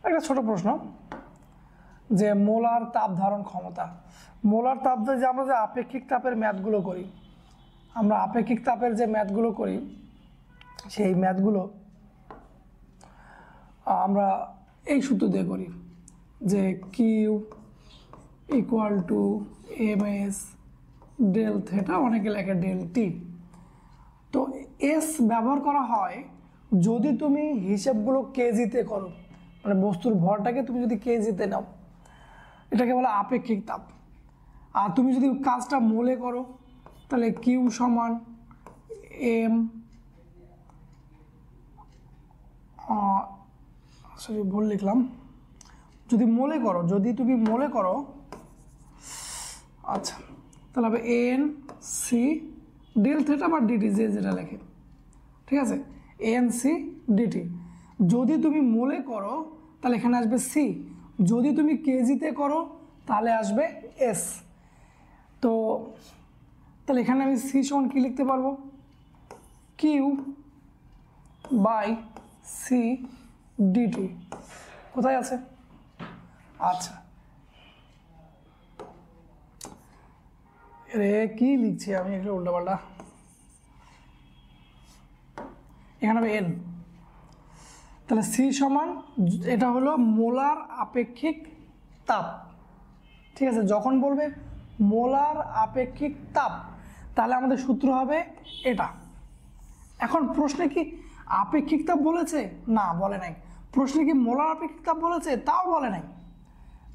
একটা ছোট প্রশ্ন, যে মোলার তাপ ধারণ ক্ষমতা, মোলার তাপ যে আমরা যে আপেক্ষিক তাপের ম্যাথগুলো করি, আমরা আপেক্ষিক তাপের যে ম্যাথগুলো করি সেই ম্যাথগুলো আমরা এই সূত্র দিয়ে করি, যে Q equal to M S del theta, অনেকে লেখে ডেল টি। তো এস ব্যবহার করা হয় যদি তুমি হিসাবগুলো কেজিতে করো, মানে বস্তুর ভরটাকে তুমি যদি কেজিতে নাও, এটাকে বলে আপেক্ষিক তাপ। আর তুমি যদি কাজটা মোলে করো তাহলে কিউ সমান এম, সরি ভুল লিখলাম, যদি মোলে করো, যদি তুমি মোলে করো, আচ্ছা তাহলে হবে এন সি ডেল থেটা বা ডিটি, যে যেটা লেখে, ঠিক আছে, এন সি ডিটি। যদি তুমি মোলে করো তাহলে এখানে আসবে সি, যদি তুমি কেজিতে করো তাহলে আসবে এস। তো তাহলে এখানে আমি সি সমান কী লিখতে পারবো? Q by C DT. কোথায় আছে? আচ্ছা, রে কি লিখছি আমি, একটু উল্টাপাল্টা, এখানে হবে এন, তাহলে সি সমান, এটা হলো মোলার আপেক্ষিক তাপ, ঠিক আছে। যখন বলবে মোলার আপেক্ষিক তাপ তাহলে আমাদের সূত্র হবে এটা। এখন প্রশ্নে কি আপেক্ষিক তাপ বলেছে? না, বলে নাই। প্রশ্নে কি মোলার আপেক্ষিক তাপ বলেছে? তাও বলে নাই,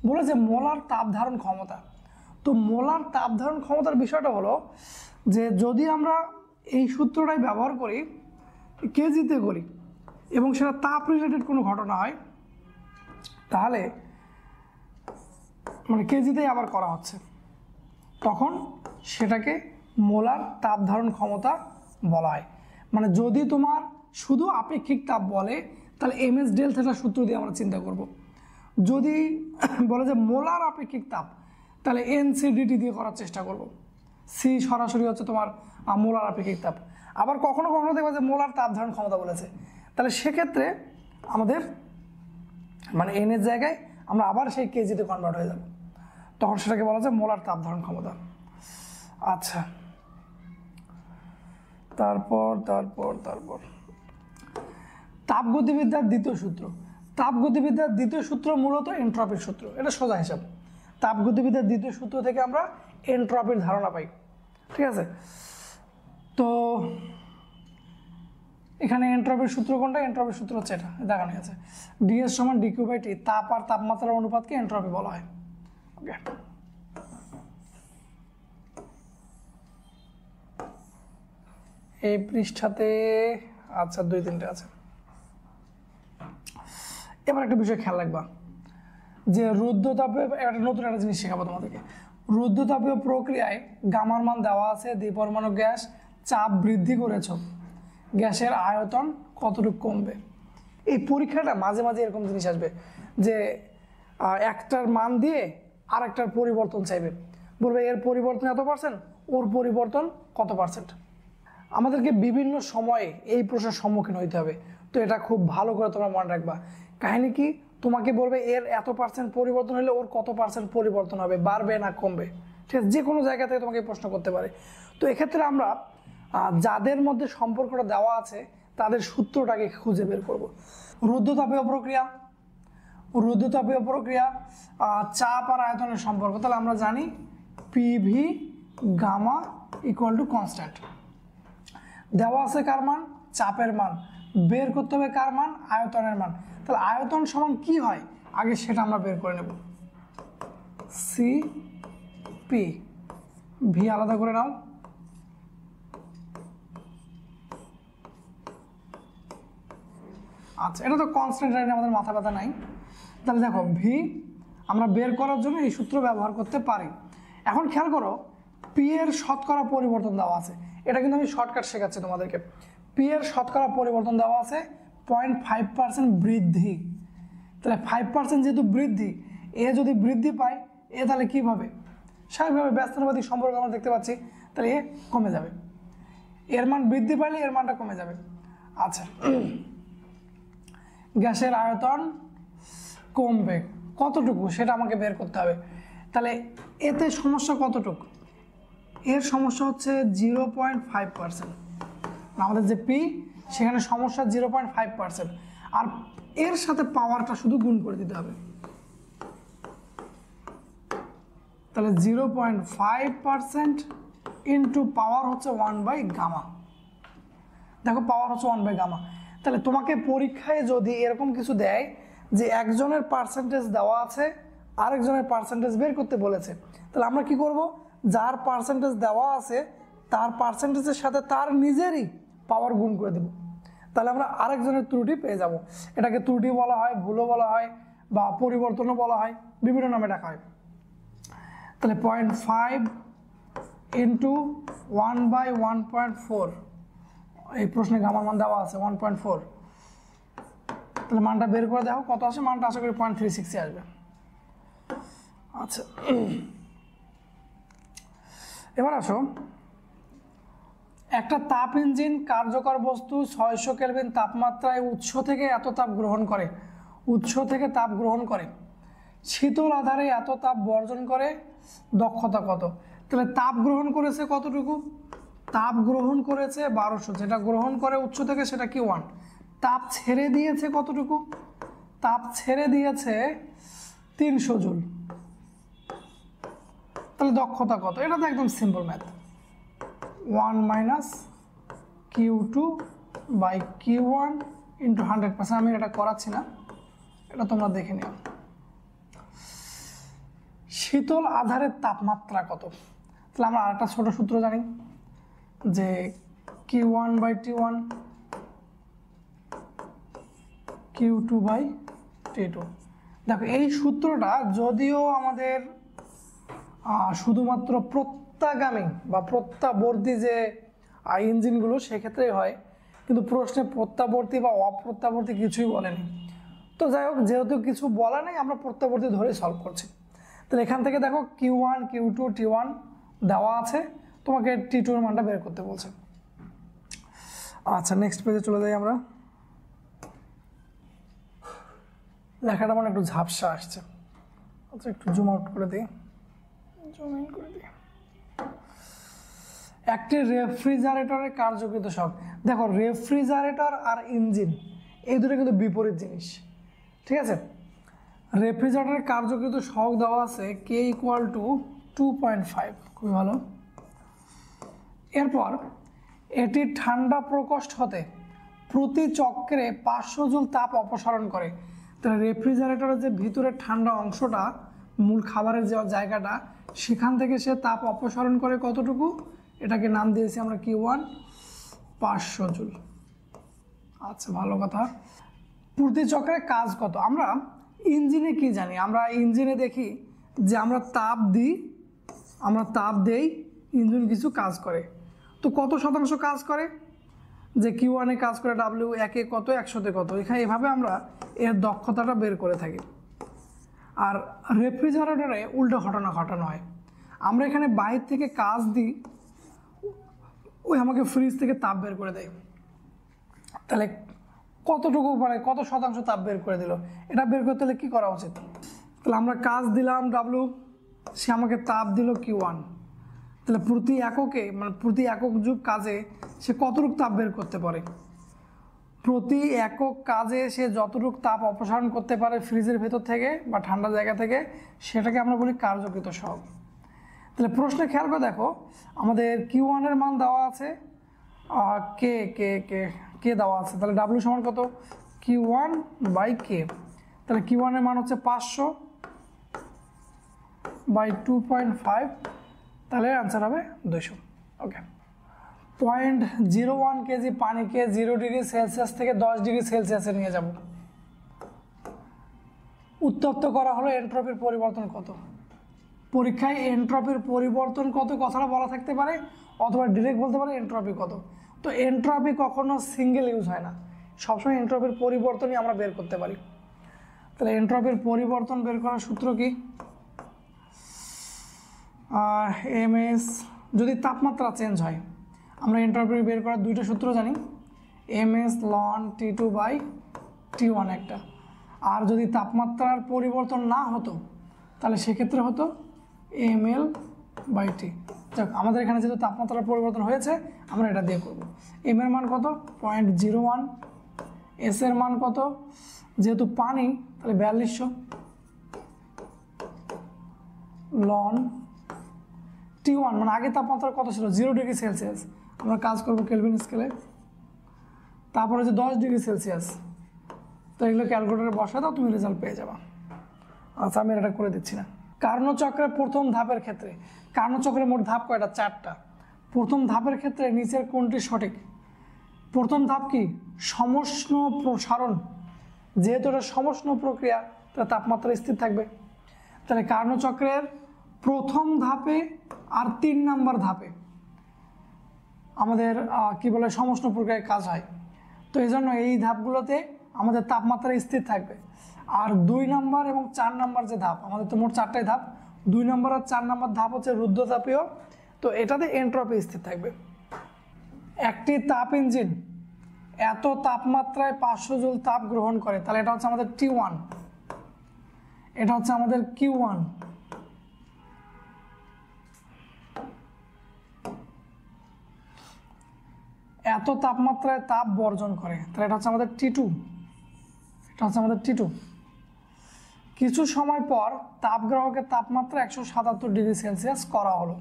বলেছে মোলার তাপ ধারণ ক্ষমতা। তো মোলার তাপ ধারণ ক্ষমতার বিষয়টা হলো যে যদি আমরা এই সূত্রটাই ব্যবহার করি, কেজিতে করি, এবং সেটা তাপ রিলেটেড কোনো ঘটনা হয়, তাহলে মানে কেজিতেই আবার করা হচ্ছে, তখন সেটাকে মোলার তাপ ধারণ ক্ষমতা বলা হয়। মানে যদি তোমার শুধু আপেক্ষিক তাপ বলে তাহলে এমএস ডেল থিটা সূত্র দিয়ে আমরা চিন্তা করব। যদি বলে যে মোলার আপেক্ষিক তাপ তাহলে এনসিডিটি দিয়ে করার চেষ্টা করব। সি সরাসরি হচ্ছে তোমার মোলার আপেক্ষিক তাপ। আবার কখনো কখনো দেখবা যে মোলার তাপ ধারণ ক্ষমতা বলেছে, তাহলে সেক্ষেত্রে আমাদের মানে এনের জায়গায় আমরা আবার সেই কেজিতে কনভার্ট হয়ে যাব, তখন সেটাকে বলা যায় মোলার তাপ ধারণ ক্ষমতা। আচ্ছা, তারপর তারপর তারপর তাপগতিবিদ্যার দ্বিতীয় সূত্র। তাপগতিবিদ্যার দ্বিতীয় সূত্র মূলত এন্ট্রপির সূত্র, এটা সোজা হিসাব। তাপগতিবিদ্যার দ্বিতীয় সূত্র থেকে আমরা এন্ট্রপির ধারণা পাই, ঠিক আছে। তো এখানে এন্ট্রপির সূত্র কোনটা? এন্ট্রপির সূত্র হচ্ছে এটা, দেখানো আছে ডিএস সমান ডিকিউ বাই টি। তাপ আর তাপমাত্রার অনুপাতকে এন্ট্রপি বলা হয়। ওকে, এই পৃষ্ঠাতে আচ্ছা 2-3টে আছে। এবার একটা বিষয় খেয়াল রাখবা যে রুদ্ধতাপীয়, একটা নতুন একটা জিনিস শেখাবো তোমাদেরকে। রুদ্ধতাপীয় প্রক্রিয়ায় গামার মান দেওয়া আছে, দ্বিপরমাণু গ্যাস চাপ বৃদ্ধি করেছ, গ্যাসের আয়তন কতটুকু কমবে। এই পরীক্ষাটা মাঝে মাঝে এরকম জিনিস আসবে যে একটার মান দিয়ে আরেকটার পরিবর্তন চাইবে, বলবে এর পরিবর্তন এত পার্সেন্ট, ওর পরিবর্তন কত পার্সেন্ট। আমাদেরকে বিভিন্ন সময়ে এই প্রশ্নের সম্মুখীন হইতে হবে, তো এটা খুব ভালো করে তোমরা মনে রাখবা। কাহিনী কি, তোমাকে বলবে এর এত পার্সেন্ট পরিবর্তন হলে ওর কত পার্সেন্ট পরিবর্তন হবে, বাড়বে না কমবে, ঠিক আছে। যে কোনো জায়গা থেকে তোমাকে প্রশ্ন করতে পারে। তো এক্ষেত্রে আমরা যাদের মধ্যে সম্পর্কটা দেওয়া আছে তাদের সূত্রটাকে খুঁজে বের করব। রুদ্ধতাপীয় প্রক্রিয়া, রুদ্ধতাপীয় প্রক্রিয়া চাপ আর আয়তনের সম্পর্ক, তাহলে আমরা জানি PV gamma equal to constant. দেওয়া আছে কার মান? চাপের মান। বের করতে হবে কার মান? আয়তনের মান। তাহলে আয়তন সমান কি হয় আগে সেটা আমরা বের করে নেব। সি পি, ভি আলাদা করে নাও। আচ্ছা, এটা তো কনস্ট্যান্ট জানি, আমাদের মাথা ব্যথা নাই। তাহলে দেখো ভি আমরা বের করার জন্য এই সূত্র ব্যবহার করতে পারি। এখন খেয়াল করো, পি এর শতকরা পরিবর্তন দেওয়া আছে, এটা কিন্তু আমি শর্টকাট শেখাচ্ছি তোমাদেরকে। পি এর শতকরা পরিবর্তন দেওয়া আছে 0.5% বৃদ্ধি। তাহলে 5% যেহেতু বৃদ্ধি, এ যদি বৃদ্ধি পায় এ তাহলে কীভাবে? স্বাভাবিকভাবে ব্যস্তানুপাতিক সম্পর্ক আমরা দেখতে পাচ্ছি, তাহলে এ কমে যাবে। এর মান বৃদ্ধি পাইলে এর মানটা কমে যাবে। আচ্ছা, গ্যাসের আয়তন কমবে কতটুকু সেটা আমাকে বের করতে হবে। তাহলে এতে সমস্যা কতটুকু? এর সমস্যা হচ্ছে 0.5%। আমাদের যে পি সেখানে সমস্যা 0.5%, আর এর সাথে পাওয়ারটা শুধু গুণ করে দিতে হবে। তাহলে 0.5% ইন্টু পাওয়ার হচ্ছে 1/গামা। দেখো পাওয়ার হচ্ছে 1/গামা। তাহলে তোমাকে পরীক্ষায় যদি এরকম কিছু দেয় যে একজনের পার্সেন্টেজ দেওয়া আছে, আরেকজনের পার্সেন্টেজ বের করতে বলেছে, তাহলে আমরা কি করব? যার পার্সেন্টেজ দেওয়া আছে তার পার্সেন্টেজের সাথে তার নিজেরই পাওয়ার গুণ করে দেব, তাহলে আমরা আরেকজনের ত্রুটি পেয়ে যাব। এটাকে ত্রুটি বলা হয়, ভুলও বলা হয়, বা পরিবর্তনও বলা হয়, বিভিন্ন নামে ডাকা হয়। তাহলে 0.5 ইন্টু 1/1.4, এই প্রশ্নে গামার মান দেওয়া আছে 1.4। তাহলে মানটা বের করে দেখো কত আসে। মানটা আশা করি 0.36 আসবে। আচ্ছা, এবার আসো, একটা তাপ ইঞ্জিন কার্যকর বস্তু 600 কেলভিন তাপমাত্রায় উৎস থেকে এত তাপ গ্রহণ করে, উৎস থেকে তাপ গ্রহণ করে, শীতল আধারে এত তাপ বর্জন করে, দক্ষতা কত? তাহলে তাপ গ্রহণ করেছে কতটুকু? তাপ গ্রহণ করেছে 1200, যেটা গ্রহণ করে উৎস থেকে সেটা Q1। তাপ ছেড়ে দিয়েছে কতটুকু? তাপ ছেড়ে দিয়েছে 300 জুল। তাহলে দক্ষতা কত? এটা তো একদম সিম্পল ম্যাথ, 1 - Q2/Q1 ইন্টু 100%। আমি এটা করাচ্ছি না, এটা তোমরা দেখে নিও। শীতল আধারের তাপমাত্রা কত? তাহলে আমরা আরেকটা ছোট সূত্র জানি যে Q1/T1 Q2/T2। দেখো এই সূত্রটা যদিও আমাদের শুধুমাত্র প্রত্যাগামী বা প্রত্যাবর্তী যে ইঞ্জিনগুলো সেক্ষেত্রেই হয়, কিন্তু প্রশ্নে প্রত্যাবর্তী বা অপ্রত্যাবর্তী কিছুই বলেনি। তো যাই হোক, যেহেতু কিছু বলা নেই আমরা প্রত্যাবর্তী ধরে সলভ করছি। তাহলে এখান থেকে দেখো Q1 Q2 T1 দেওয়া আছে, তোমাকে T2 এর মানটা বের করতে বলছে। আচ্ছা, নেক্সট পেজে চলে যাই আমরা। লেখাটা মানে একটু ঝাপসা আসছে, আচ্ছা একটু জুম আউট করে দিই, জুম ইন করে দিই। একটি রেফ্রিজারেটরের কার্যকৃত শক। দেখো, রেফ্রিজারেটর আর ইঞ্জিন এই দুটো কিন্তু বিপরীত জিনিস, ঠিক আছে। রেফ্রিজারেটরের কার্যকৃত শক দেওয়া আছে K = 2.5, খুবই ভালো। এরপর এটি ঠান্ডা প্রকোষ্ঠ হতে প্রতি চক্রে 500 জুল তাপ অপসারণ করে। তাহলে রেফ্রিজারেটরের যে ভিতরের ঠান্ডা অংশটা, মূল খাবারের যে জায়গাটা, সেখান থেকে সে তাপ অপসারণ করে কতটুকু, এটাকে নাম দিয়েছি আমরা Q1, 500 জুল। আচ্ছা, ভালো কথা। প্রতি চক্রে কাজ কত? আমরা ইঞ্জিনে কি জানি? আমরা ইঞ্জিনে দেখি যে আমরা তাপ দেই, ইঞ্জিন কিছু কাজ করে। তো কত শতাংশ কাজ করে? যে Q1 কাজ করে W, 1 কত, 100 কত, এখানে এভাবে আমরা এর দক্ষতাটা বের করে থাকি। আর রেফ্রিজারেটরে উল্টো ঘটনা ঘটানো হয়। আমরা এখানে বাইরে থেকে কাজ দিই, ওই আমাকে ফ্রিজ থেকে তাপ বের করে দেয়। তাহলে কতটুকু, মানে কত শতাংশ তাপ বের করে দিল, এটা বের করতে হলে কী করা উচিত? তাহলে আমরা কাজ দিলাম W, সে আমাকে তাপ দিল Q1। তাহলে প্রতি এককে, মানে প্রতি একক যুগ কাজে সে কতটুকু তাপ বের করতে পারে? প্রতি একক কাজে সে যতটুকু তাপ অপসারণ করতে পারে ফ্রিজের ভেতর থেকে বা ঠান্ডা জায়গা থেকে, সেটাকে আমরা বলি কার্যকৃত শক। তাহলে প্রশ্নে খেয়াল করে দেখো, আমাদের Q1 এর মান দেওয়া আছে, কে দেওয়া আছে। তাহলে W সমান কত? Q1/K। তাহলে Q1 এর মান হচ্ছে 500/2.5, তাহলে আনসার হবে 200। ওকে। 0.01 কেজি পানিকে 0 ডিগ্রি সেলসিয়াস থেকে 10 ডিগ্রি সেলসিয়াসে নিয়ে যাব। উত্তপ্ত করা হলো, এন্ট্রপির পরিবর্তন কত? পরীক্ষায় এন্ট্রপির পরিবর্তন কত কথাটা বলা থাকতে পারে, অথবা ডিরেক্ট বলতে পারে এন্ট্রপি কত। তো এন্ট্রপি কখনো সিঙ্গেল ইউজ হয় না, সবসময় এন্ট্রপির পরিবর্তনই আমরা বের করতে পারি। তাহলে এন্ট্রপির পরিবর্তন বের করার সূত্র কি? MS, যদি তাপমাত্রা চেঞ্জ হয়, আমরা এন্ট্রপি বের করার দুইটা সূত্র জানি, MS ln T2/T1 একটা। আর যদি তাপমাত্রার পরিবর্তন না হতো তাহলে সেক্ষেত্রে হতো mL/T। যাক, আমাদের এখানে যেহেতু তাপমাত্রার পরিবর্তন হয়েছে আমরা এটা দিয়ে করব। M এর মান কত? 0.01। S এর মান কত? যেহেতু পানি তাহলে 4200 ln T1, মানে আগে তাপমাত্রা কত ছিল? 0 ডিগ্রি সেলসিয়াস। আমরা কাজ করব কেলভিন স্কেলে। তারপরে যে 10 ডিগ্রি সেলসিয়াস, তো এগুলো ক্যালকুলেটরে বসা দাও, তুমি রেজাল্ট পেয়ে যাবা। আচ্ছা, আমি এটা করে দিচ্ছি না। কার্নোচক্রের প্রথম ধাপের ক্ষেত্রে, কার্নোচক্রের মোট ধাপ কয়টা? 4টা। প্রথম ধাপের ক্ষেত্রে নিচের কোনটি সঠিক? প্রথম ধাপ কি? সমষ্ণ প্রসারণ। যেহেতু এটা সমষ্ণ প্রক্রিয়া, তাহলে তাপমাত্রা স্থির থাকবে। তাহলে কার্নোচক্রের প্রথম ধাপে আর 3 নাম্বার ধাপে আমাদের কি বলে সমষ্ণ প্রক্রিয়ায় কাজ হয়। তো এই জন্য এই ধাপগুলোতে আমাদের তাপমাত্রা স্থির থাকবে। আর 2 নাম্বার এবং 4 নাম্বার যে ধাপ, আমাদের তো মোট 4টাই ধাপ, 2 নাম্বার আর 4 নাম্বার ধাপ হচ্ছে রুদ্ধতাপীয়, তো এটাতে এন্ট্রপি স্থির থাকবে। একটি তাপ ইঞ্জিন এত তাপমাত্রায় 500 জুল তাপ গ্রহণ করে, তাহলে এটা হচ্ছে আমাদের T1, এটা হচ্ছে আমাদের Q1। এত তাপমাত্রায় তাপ বর্জন করে, তাহলে এটা হচ্ছে আমাদের T2, এটা হচ্ছে আমাদের T2। কিছু সময় পর তাপগ্রাহকের তাপমাত্রা 177 ডিগ্রি সেলসিয়াস করা হলো।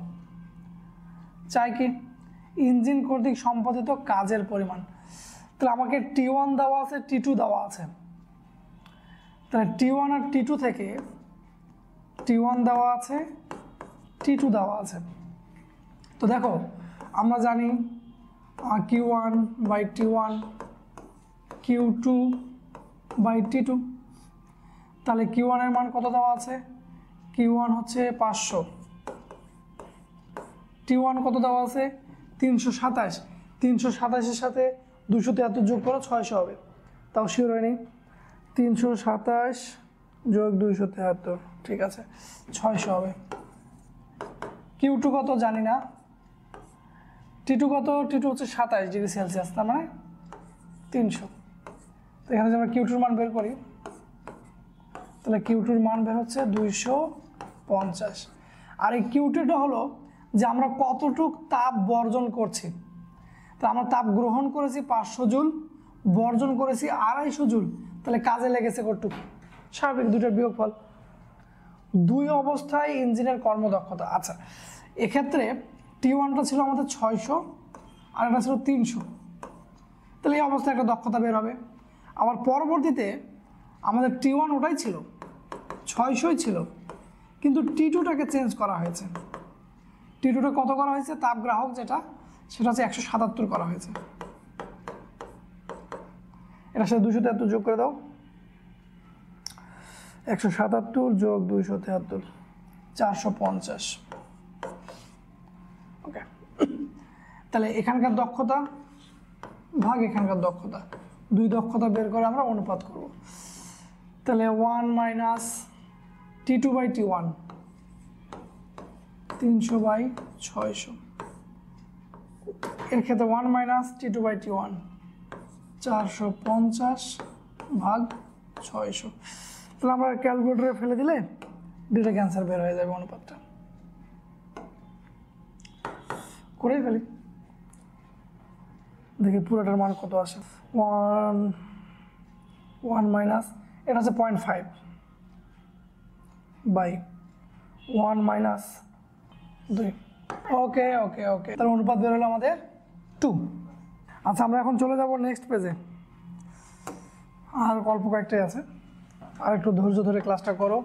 চাই কি? ইঞ্জিন কর্তৃক সম্পাদিত কাজের পরিমাণ। তাহলে আমাকে T1 দেওয়া আছে, T2 দেওয়া আছে। তাহলে T1 আর T2 থেকে T1 দেওয়া আছে, T2 দেওয়া আছে। তো দেখো, আমরা জানি Q1/T1, Q2/T2। তাহলে Q1 এর মান কত দেওয়া আছে? Q1 হচ্ছে 500, T1 কত দেওয়া আছে 327, 327-এর সাথে 273 যোগ করো 600 হবে, তাও শিওর হয়নি। 327 যোগ 273, ঠিক আছে 600 হবে। Q2 কত জানি না, T2 কত, T2 হচ্ছে 27 ডিগ্রি সেলসিয়াস, তার মানে 300। তো এখানে যদি আমরা Q2-র মান বের করি, তাহলে Q2-র মান বের হচ্ছে 250। আর এই Q2টা হলো যে আমরা কতটুক তাপ বর্জন করছি। তো আমরা তাপ গ্রহণ করেছি 500 জুল, বর্জন করেছি 250 জুল, তাহলে কাজে লেগেছে কতটুক, স্বাভাবিক দুইটার বিয়োগফল। দুই অবস্থায় ইঞ্জিনের কর্মদক্ষতা। আচ্ছা, এক্ষেত্রে T1টা ছিল আমাদের 600 আর এটা ছিল 300, তাহলে এই অবস্থায় একটা দক্ষতা বের হবে। আবার পরবর্তীতে আমাদের T1 ওটাই ছিল, 600ই ছিল, কিন্তু T2টাকে চেঞ্জ করা হয়েছে। T2টা কত করা হয়েছে, তাপগ্রাহক যেটা, সেটা হচ্ছে 177 করা হয়েছে। এটার সাথে 273 যোগ করে দাও, 177 যোগ 273, 450। ওকে, তাহলে এখানকার দক্ষতা ভাগ এখানকার দক্ষতা, দুই দক্ষতা বের করে আমরা অনুপাত করব। তাহলে 1 মাইনাস T2/T1, 300/600। এর ক্ষেত্রে 1 মাইনাস T2/T1, 450 ভাগ 600। তাহলে আমরা ক্যালকুলেটরে ফেলে দিলে ডিরেক্ট অ্যান্সার বের হয়ে যাবে অনুপাতটা। করেই ফেলি, দেখি পুরোটার মান কত আসে। 1 মাইনাস, এটা হচ্ছে 0.5 বাই 1 মাইনাস 2। ওকে ওকে ওকে, তাহলে অনুপাত বের হলো আমাদের 2। আচ্ছা, আমরা এখন চলে যাব নেক্সট পেজে, আর অল্প কয়েকটাই আছে, আর একটু ধৈর্য ধরে ক্লাসটা করো।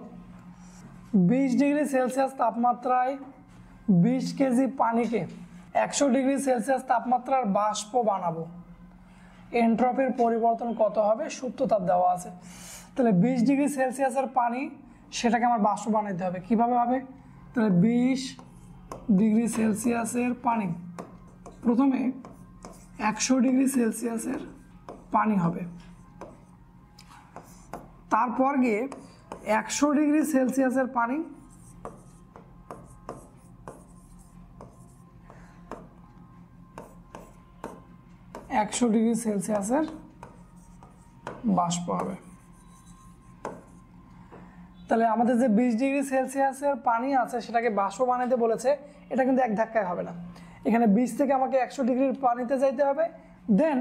20 ডিগ্রি সেলসিয়াস তাপমাত্রায় 20 কেজি পানিকে 100 ডিগ্রি সেলসিয়াস তাপমাত্রার বাষ্প বানাবো, এন্ট্রপির পরিবর্তন কত হবে, সূত্র তাপ দেওয়া আছে। তাহলে 20 ডিগ্রি সেলসিয়াসের পানি, সেটাকে আমার বাষ্প বানাইতে হবে। কিভাবে হবে, তাহলে 20 ডিগ্রি সেলসিয়াসের পানি, প্রথমে 100 ডিগ্রি সেলসিয়াসের পানি হবে, তারপর গিয়ে 100 ডিগ্রি সেলসিয়াসের পানি 100 ডিগ্রি সেলসিয়াসের বাষ্প হবে। তাহলে আমাদের যে 20 ডিগ্রি সেলসিয়াসের পানি আছে সেটাকে বাষ্প বানাইতে বলেছে, এটা কিন্তু এক ধাক্কায় হবে না। এখানে 20 থেকে আমাকে 100 ডিগ্রির পানিতে যাইতে হবে, দেন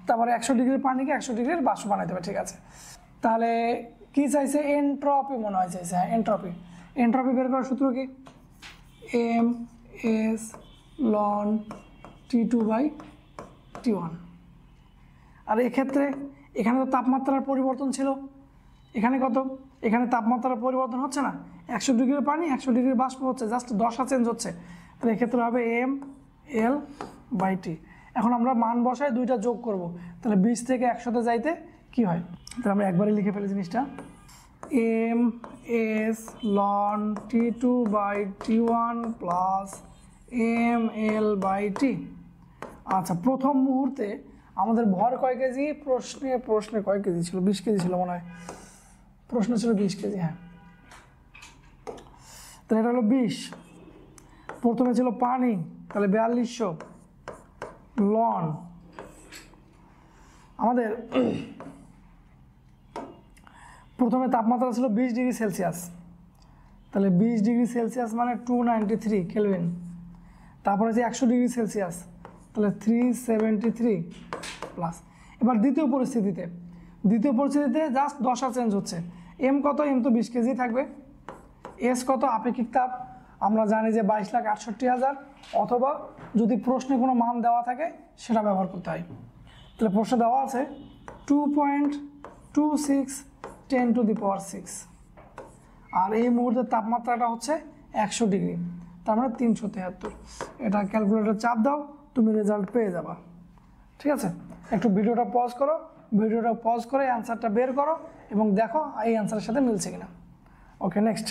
তারপরে 100 ডিগ্রির পানিকে 100 ডিগ্রির বাষ্প বানাইতে হবে, ঠিক আছে। তাহলে কি চাইছে, এন্ট্রপি মনে হয় চাইছে, হ্যাঁ এন্ট্রপি। এন্ট্রপি বের করার সূত্র কি, MS ln T2/T1। আর এক্ষেত্রে এখানে তো তাপমাত্রার পরিবর্তন ছিল, এখানে কত, এখানে তাপমাত্রার পরিবর্তন হচ্ছে না, 100 ডিগ্রির পানি 100 ডিগ্রির বাষ্প হচ্ছে, জাস্ট দশা চেঞ্জ হচ্ছে, তাহলে এক্ষেত্রে হবে ML/T। এখন আমরা মান বসায় দুইটা যোগ করব, তাহলে 20 থেকে 100-তে যাইতে কি হয়, তাহলে আমরা একবারে লিখে ফেলি জিনিসটা, MS ln T2/T1 plus ML/T। আচ্ছা, প্রথম মুহূর্তে আমাদের ভর কয় কেজি, প্রশ্নে কয় কেজি ছিল, 20 কেজি ছিল মনে হয়, প্রশ্ন ছিল 20 কেজি, হ্যাঁ। তাহলে এটা হলো 20, প্রথমে ছিল পানি, তাহলে 4200 লন, আমাদের প্রথমে তাপমাত্রা ছিল 20 ডিগ্রি সেলসিয়াস, তাহলে 20 ডিগ্রি সেলসিয়াস মানে 293 কেলভিন, তারপরে যে 100 ডিগ্রি সেলসিয়াস, তাহলে 373 প্লাস। এবার দ্বিতীয় পরিস্থিতিতে জাস্ট দশা চেঞ্জ হচ্ছে, এম কত, এম তো 20 কেজি থাকবে, এস কত, আপেক্ষিক তাপ আমরা জানি যে 22,68,000, অথবা যদি প্রশ্নে কোনো মান দেওয়া থাকে সেটা ব্যবহার করতে হয়। তাহলে প্রশ্নে দেওয়া আছে 2.26 10⁶, আর এই মুহূর্তের তাপমাত্রাটা হচ্ছে 100 ডিগ্রি, তার মানে 373। এটা ক্যালকুলেটর চাপ দাও, তুমি রেজাল্ট পেয়ে যাবা, ঠিক আছে। একটু ভিডিওটা পজ করো, ভিডিওটা পজ করে অ্যান্সারটা বের করো এবং দেখো এই অ্যান্সারের সাথে মিলছে কিনা। ওকে, নেক্সট।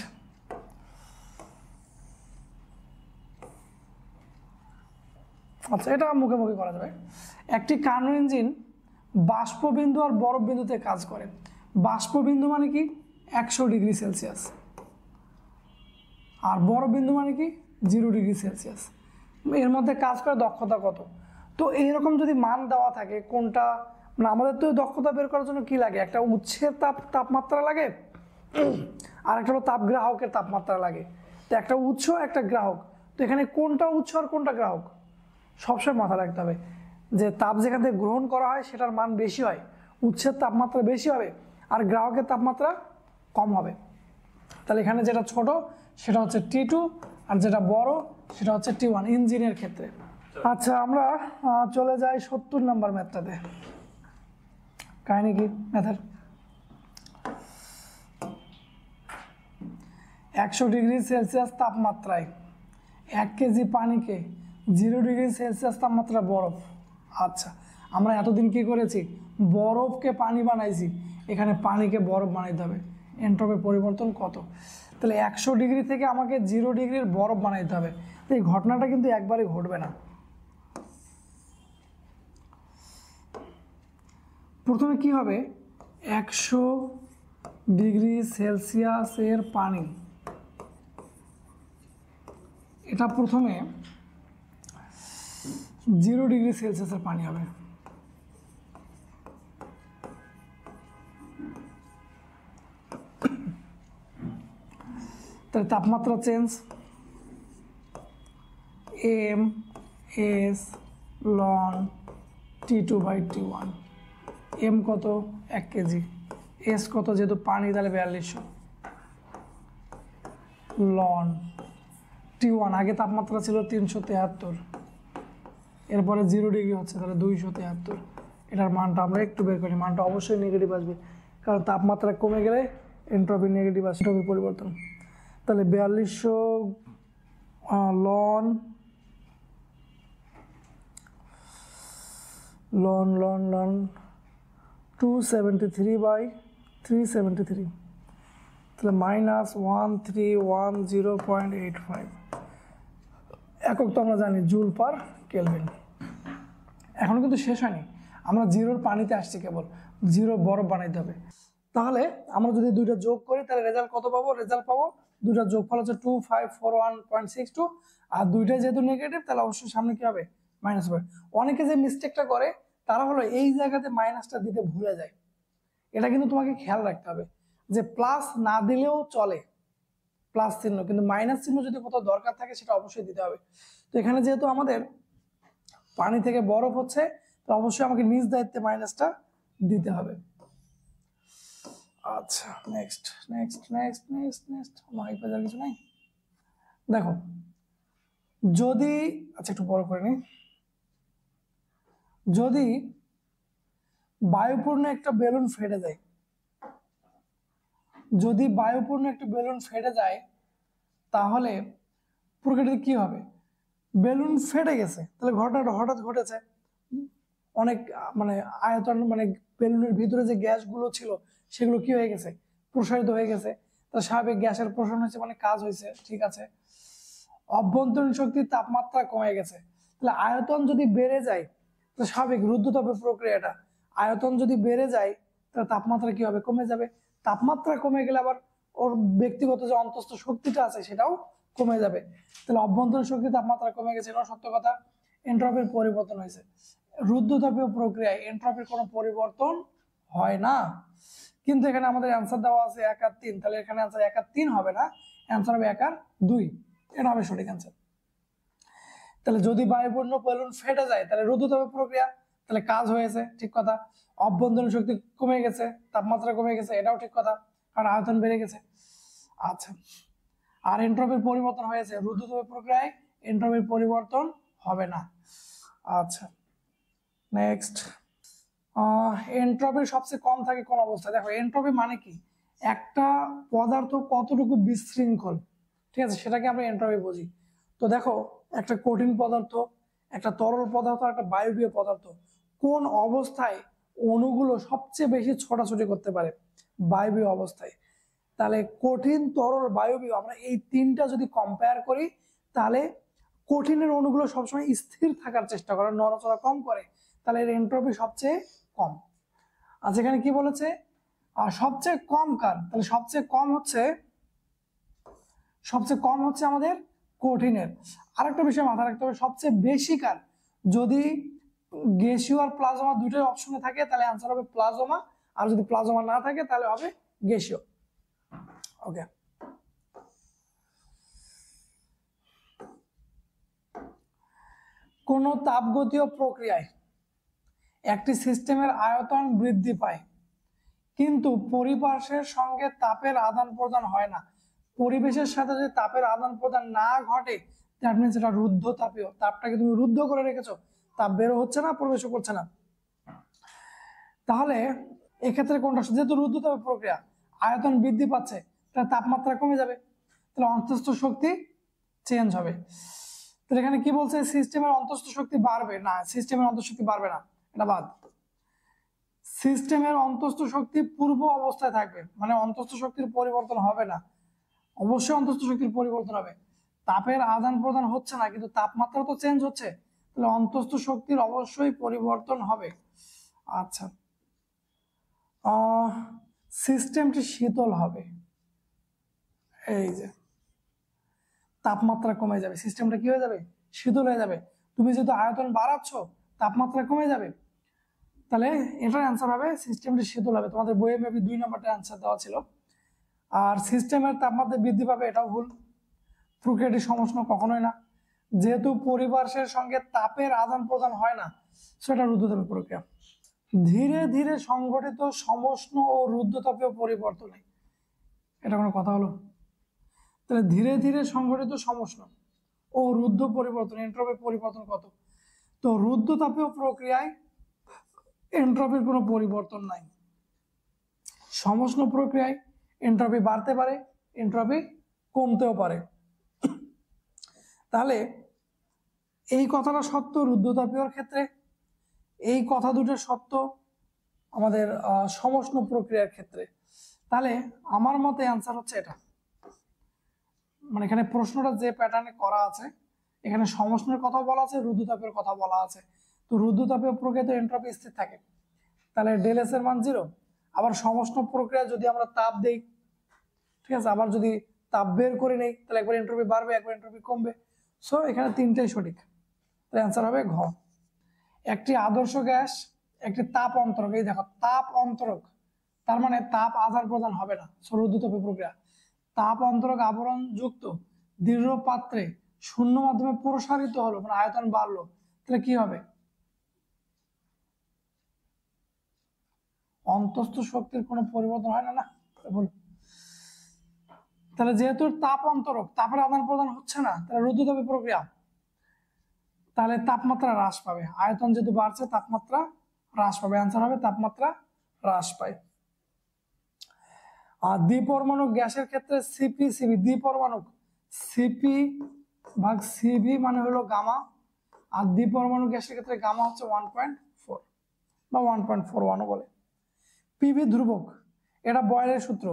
আচ্ছা, এটা মুখে মুখে করা যাবে। একটি কার্নো ইঞ্জিন বাষ্পবিন্দু আর বরফ বিন্দুতে কাজ করে। বাষ্পবিন্দু মানে কি 100 ডিগ্রি সেলসিয়াস, আর বরফ বিন্দু মানে কি 0 ডিগ্রি সেলসিয়াস। এর মধ্যে কাজ করে দক্ষতা কত? তো এইরকম যদি মান দেওয়া থাকে, কোনটা মানে আমাদের তো দক্ষতা বের করার জন্য কি লাগে, একটা উৎসের তাপমাত্রা লাগে, আর একটা হলো তাপগ্রাহকের তাপমাত্রা লাগে। তো একটা উৎস একটা গ্রাহক, তো এখানে কোনটা উৎস আর কোনটা গ্রাহক সবসময় মাথা রাখতে হবে যে তাপ যেখান থেকে গ্রহণ করা হয় সেটার মান বেশি হয়, উৎসের তাপমাত্রা বেশি হবে আর গ্রাহকের তাপমাত্রা কম হবে। তাহলে এখানে যেটা ছোট সেটা হচ্ছে T2 আর যেটা বড় সেটা হচ্ছে T1 ইঞ্জিনের ক্ষেত্রে। আচ্ছা, আমরা চলে যাই 70 নম্বর ম্যাথটাতে। কাহিনী কি ম্যাথের? 100 ডিগ্রি সেলসিয়াস তাপমাত্রায় 1 কেজি পানিকে 0 ডিগ্রি সেলসিয়াস তাপমাত্রা বরফ। আচ্ছা, আমরা এতদিন কি করেছি, বরফকে পানি বানাইছি, এখানে পানিকে বরফ বানাইতে হবে। এন্ট্রপির পরিবর্তন কত? তাহলে 100 ডিগ্রি থেকে আমাকে 0 ডিগ্রির বরফ বানাইতে হবে। তো এই ঘটনাটা কিন্তু একবারই ঘটবে না। প্রথমে কি হবে, 100 ডিগ্রি সেলসিয়াসের পানি, এটা প্রথমে 0 ডিগ্রি সেলসিয়াসের পানি হবে। তাহলে তাপমাত্রা চেঞ্জ, এম এস লন T2/T1। এম কত? 1 কেজি। এস কত? যেহেতু পানি তাহলে 4200 লন T1। আগে তাপমাত্রা ছিল 373, এরপরে 0 ডিগ্রি হচ্ছে তাহলে 273। এটার মানটা আমরা একটু বের করি, মানটা অবশ্যই নেগেটিভ আসবে, কারণ তাপমাত্রা কমে গেলে এন্ট্রপি নেগেটিভ আসবে, এন্ট্রপির পরিবর্তন। তাহলে 4200 লন লন লন লন 273/373, তাহলে -1310.85। একক তো আমরা জানি জুল পার কেলভিন। এখনো কিন্তু শেষ হয়নি, আমরা 0 পানিতে আসছি, কেবল 0 বরফ বানাইতে হবে। তাহলে আমরা যদি দুইটা যোগ করি তাহলে রেজাল্ট কত পাবো? রেজাল্ট পাবো দুইটা যোগফল হচ্ছে 2541.62, আর দুইটা যেহেতু নেগেটিভ তাহলে অবশ্যই সামনে কি হবে? মাইনাস হবে। অনেকে যে মিস্টেকটা করে তারা হলো এই জায়গাতে মাইনাসটা দিতে ভুলে যায়। এটা কিন্তু তোমাকে খেয়াল রাখতে হবে যে প্লাস না দিলেও চলে, প্লাস চিহ্ন, কিন্তু মাইনাস চিহ্ন যদি কোথাও দরকার থাকে সেটা অবশ্যই দিতে হবে। তো এখানে যেহেতু আমাদের পানি থেকে বরফ হচ্ছে, তো অবশ্যই আমাকে নিজ দায়িত্বে মাইনাসটা দিতে হবে। আচ্ছা, next next next next next mike বাজার কিছু নাই। দেখো, যদি আচ্ছা একটু বড় করে নিই, যদি বায়ুপূর্ণ একটা বেলুন ফেটে যায়, যদি বায়ুপূর্ণ একটা বেলুন ফেটে যায় তাহলে প্রকৃতিতে কি হবে? বেলুন ফেটে গেছে, তাহলে ঘটনাটা হঠাৎ ঘটেছে, অনেক মানে আয়তন মানে বেলুনের ভিতরে যে গ্যাসগুলো ছিল সেগুলো কি হয়ে গেছে? প্রসারিত হয়ে গেছে। তাহলে স্বাভাবিক গ্যাসের প্রসারণ হয়েছে মানে কাজ হয়েছে, ঠিক আছে। অভ্যন্তরীণ শক্তির তাপমাত্রা কমে গেছে, তাহলে আয়তন যদি বেড়ে যায় তো স্বাভাবিক রুদ্ধতাপের প্রক্রিয়াটা, আয়তন যদি বেড়ে যায় তাহলে তাপমাত্রা কি হবে? কমে যাবে। তাপমাত্রা কমে গেলে আবার ওর ব্যক্তিগত যে অন্তস্থ শক্তিটা আছে সেটাও কমে যাবে। তাহলে অভ্যন্তরীণ শক্তির তাপমাত্রা কমে গেছে, এটাও সত্য কথা। এন্ট্রপির পরিবর্তন হয়েছে। রুদ্ধতাপীয় প্রক্রিয়ায় এন্ট্রপির কোনো পরিবর্তন হয় না। কিন্তু এখানে আমাদের অ্যান্সার দেওয়া আছে 1 আর 3, তাহলে এখানে অ্যান্সার 1 আর 3 হবে না, অ্যান্সার হবে 1 আর 2, এটা হবে সঠিক অ্যান্সার। তাহলে যদি বায়ুপূর্ণ বেলুন ফেটে যায় তাহলে রুদ্ধতাপীয় প্রক্রিয়া, তাহলে কাজ হয়েছে, ঠিক কথা। অভ্যন্তরীণ শক্তি কমে গেছে, তাপমাত্রা কমে গেছে, এটাও ঠিক কথা, কারণ আয়তন বেড়ে গেছে। আচ্ছা, আর এন্ট্রপির পরিবর্তন হয়েছে, রুদ্ধতাপীয় প্রক্রিয়ায় এন্ট্রপির পরিবর্তন হবে না। আচ্ছা, নেক্সট, এন্ট্রপি সবচেয়ে কম থাকে কোন অবস্থায়? দেখো, এন্ট্রপি মানে কি? একটা পদার্থ কতটুকু বিশৃঙ্খল, ঠিক আছে, সেটাকে আমরা এন্ট্রপি বুঝি। তো দেখো, একটা কঠিন পদার্থ, একটা তরল পদার্থ, একটা বায়বীয় পদার্থ, কোন অবস্থায় অণুগুলো সবচেয়ে বেশি ছোটাছুটি করতে পারে? বায়বীয় অবস্থায়। তাহলে কঠিন, তরল, বায়বীয়, আমরা এই তিনটা যদি কম্পেয়ার করি তাহলে কঠিনের অণুগুলো সবসময় স্থির থাকার চেষ্টা করে, নড়াচড়া কম করে, তাহলে এর এন্ট্রপি সবচেয়ে কম। আচ্ছা এখানে কি বলেছে, সবচেয়ে কম কার, তাহলে সবচেয়ে কম হচ্ছে আমাদের কঠিনের। আরেকটা বিষয় মাথায় রাখতে হবে, সবচেয়ে বেশি কার, যদি গ্যাসীয় আর প্লাজমা দুটোই অপশনে থাকে তাহলে অ্যান্সার হবে প্লাজমা, আর যদি প্লাজমা না থাকে তাহলে হবে গ্যাসীয়। ওকে, কোন তাপগতীয় প্রক্রিয়ায় একটি সিস্টেমের আয়তন বৃদ্ধি পায় কিন্তু পরিবেশের সঙ্গে তাপের আদান প্রদান হয় না। পরিবেশের সাথে যদি তাপের আদান প্রদান না ঘটে, দ্যাট মিনস এটা রুদ্ধ তাপীয়, তাপটাকে তুমি রুদ্ধ করে রেখেছো, তাপ বেরো হচ্ছে না, প্রবেশও করছে না। তাহলে এক্ষেত্রে কোনটা, যেহেতু রুদ্ধ তাপীয় প্রক্রিয়া, আয়তন বৃদ্ধি পাচ্ছে, তাহলে তাপমাত্রা কমে যাবে, তাহলে অন্তঃস্থ শক্তি চেঞ্জ হবে। তাহলে এখানে কি বলছে, সিস্টেমের অন্তঃস্থ শক্তি বাড়বে না, সিস্টেমের অন্তঃস্থ শক্তি বাড়বে না, এটা বাদ। সিস্টেমের অন্তঃস্থ শক্তি পূর্ব অবস্থায় থাকবে, মানে অন্তঃস্থ শক্তির পরিবর্তন হবে না। অবশ্যই অন্তঃস্থ শক্তির পরিবর্তন হবে, তাপের আদান প্রদান হচ্ছে না কিন্তু তাপমাত্রা তো চেঞ্জ হচ্ছে, তাহলে অন্তঃস্থ শক্তির অবশ্যই পরিবর্তন হবে। আচ্ছা, সিস্টেমটি শীতল হবে, এই যে তাপমাত্রা কমে যাবে, সিস্টেমটা কি হয়ে যাবে, শীতল হয়ে যাবে। তুমি যেহেতু আয়তন বাড়াচ্ছ, তাপমাত্রা কমে যাবে, তাহলে এটার অ্যান্সার হবে সিস্টেমটি শীতল হবে। তোমাদের বইয়ে মেবি 2 নম্বরটা অ্যান্সার দেওয়া ছিল। আর সিস্টেমের তাপমাত্রা বৃদ্ধি পাবে, এটাও ভুল, প্রক্রিয়াটি সমষ্ণ কখনোই না, যেহেতু পরিবেশের সঙ্গে তাপের আদান প্রদান হয় না, সেটা রুদ্ধতাপীয় প্রক্রিয়া। ধীরে ধীরে সংঘটিত সমষ্ণ ও রুদ্ধতাপীয় পরিবর্তনে, এটা কোনো কথা হলো? তাহলে ধীরে ধীরে সংঘটিত সমষ্ণ ও রুদ্ধ পরিবর্তন, এন্ট্রপির পরিবর্তন কত? তো রুদ্ধতাপীয় প্রক্রিয়ায় এন্ট্রপির কোনো পরিবর্তন নাই। সমষ্ণ প্রক্রিয়ায় এন্ট্রপি বাড়তে পারে, এন্ট্রপি কমতেও পারে। তাহলে এই কথাটা সত্য রুদ্ধতাপীয়র ক্ষেত্রে, এই কথা দুটো সত্য আমাদের সমষ্ণ প্রক্রিয়ার ক্ষেত্রে। তাহলে আমার মতে অ্যান্সার হচ্ছে এটা, মানে এখানে প্রশ্নটা যে প্যাটার্নে করা আছে, এখানে সমষ্ণের কথা বলা আছে, রুদ্ধতাপীয়র কথা বলা আছে। তো রুদ্ধতাপীয় প্রক্রিয়াতে এন্ট্রপি স্থির থাকে, তাহলে ডেল এস এর মান 0। আবার সমষ্ণ প্রক্রিয়া যদি আমরা তাপ দেই, ঠিক আছে, আবার যদি তাপ বের করে নেই, তাহলে একবার এন্ট্রপি বাড়বে, একবার এন্ট্রপি কমবে। সো এখানে তিনটাই সঠিক, তাহলে অ্যান্সার হবে ঘ। একটি আদর্শ গ্যাস একটি তাপ অন্তরক, এই দেখো তাপ অন্তরক, তার মানে তাপ আদান প্রদান হবে না, রুদ্ধতাপীয় প্রক্রিয়া। তাপ অন্তরক আবরণ যুক্ত দৃঢ় পাত্রে শূন্য মাধ্যমে প্রসারিত হলো, মানে আয়তন বাড়লো, তাহলে কি হবে, অন্তঃস্থ শক্তির কোনো পরিবর্তন হয় না, না বল। তাহলে যেহেতু তাপ অন্তরক, তাপের আদান প্রদান হচ্ছে না, তাহলে রুদ্ধতাপীয় প্রক্রিয়া, তাহলে তাপমাত্রা হ্রাস পাবে, আয়তন যেহেতু বাড়ছে তাপমাত্রা হ্রাস পাবে, অ্যান্সার হবে তাপমাত্রা হ্রাস পায়। আর দ্বিপরমাণু গ্যাসের ক্ষেত্রে সিপি সিবি, দ্বিপরমাণু সিপি ভাগ সিবি মানে হলো গামা, আর দ্বিপরমাণু গ্যাসের ক্ষেত্রে গামা হচ্ছে 1.4 বা 1.41 বলে। পিভি ধ্রুবক, এটা বয়েলের সূত্র,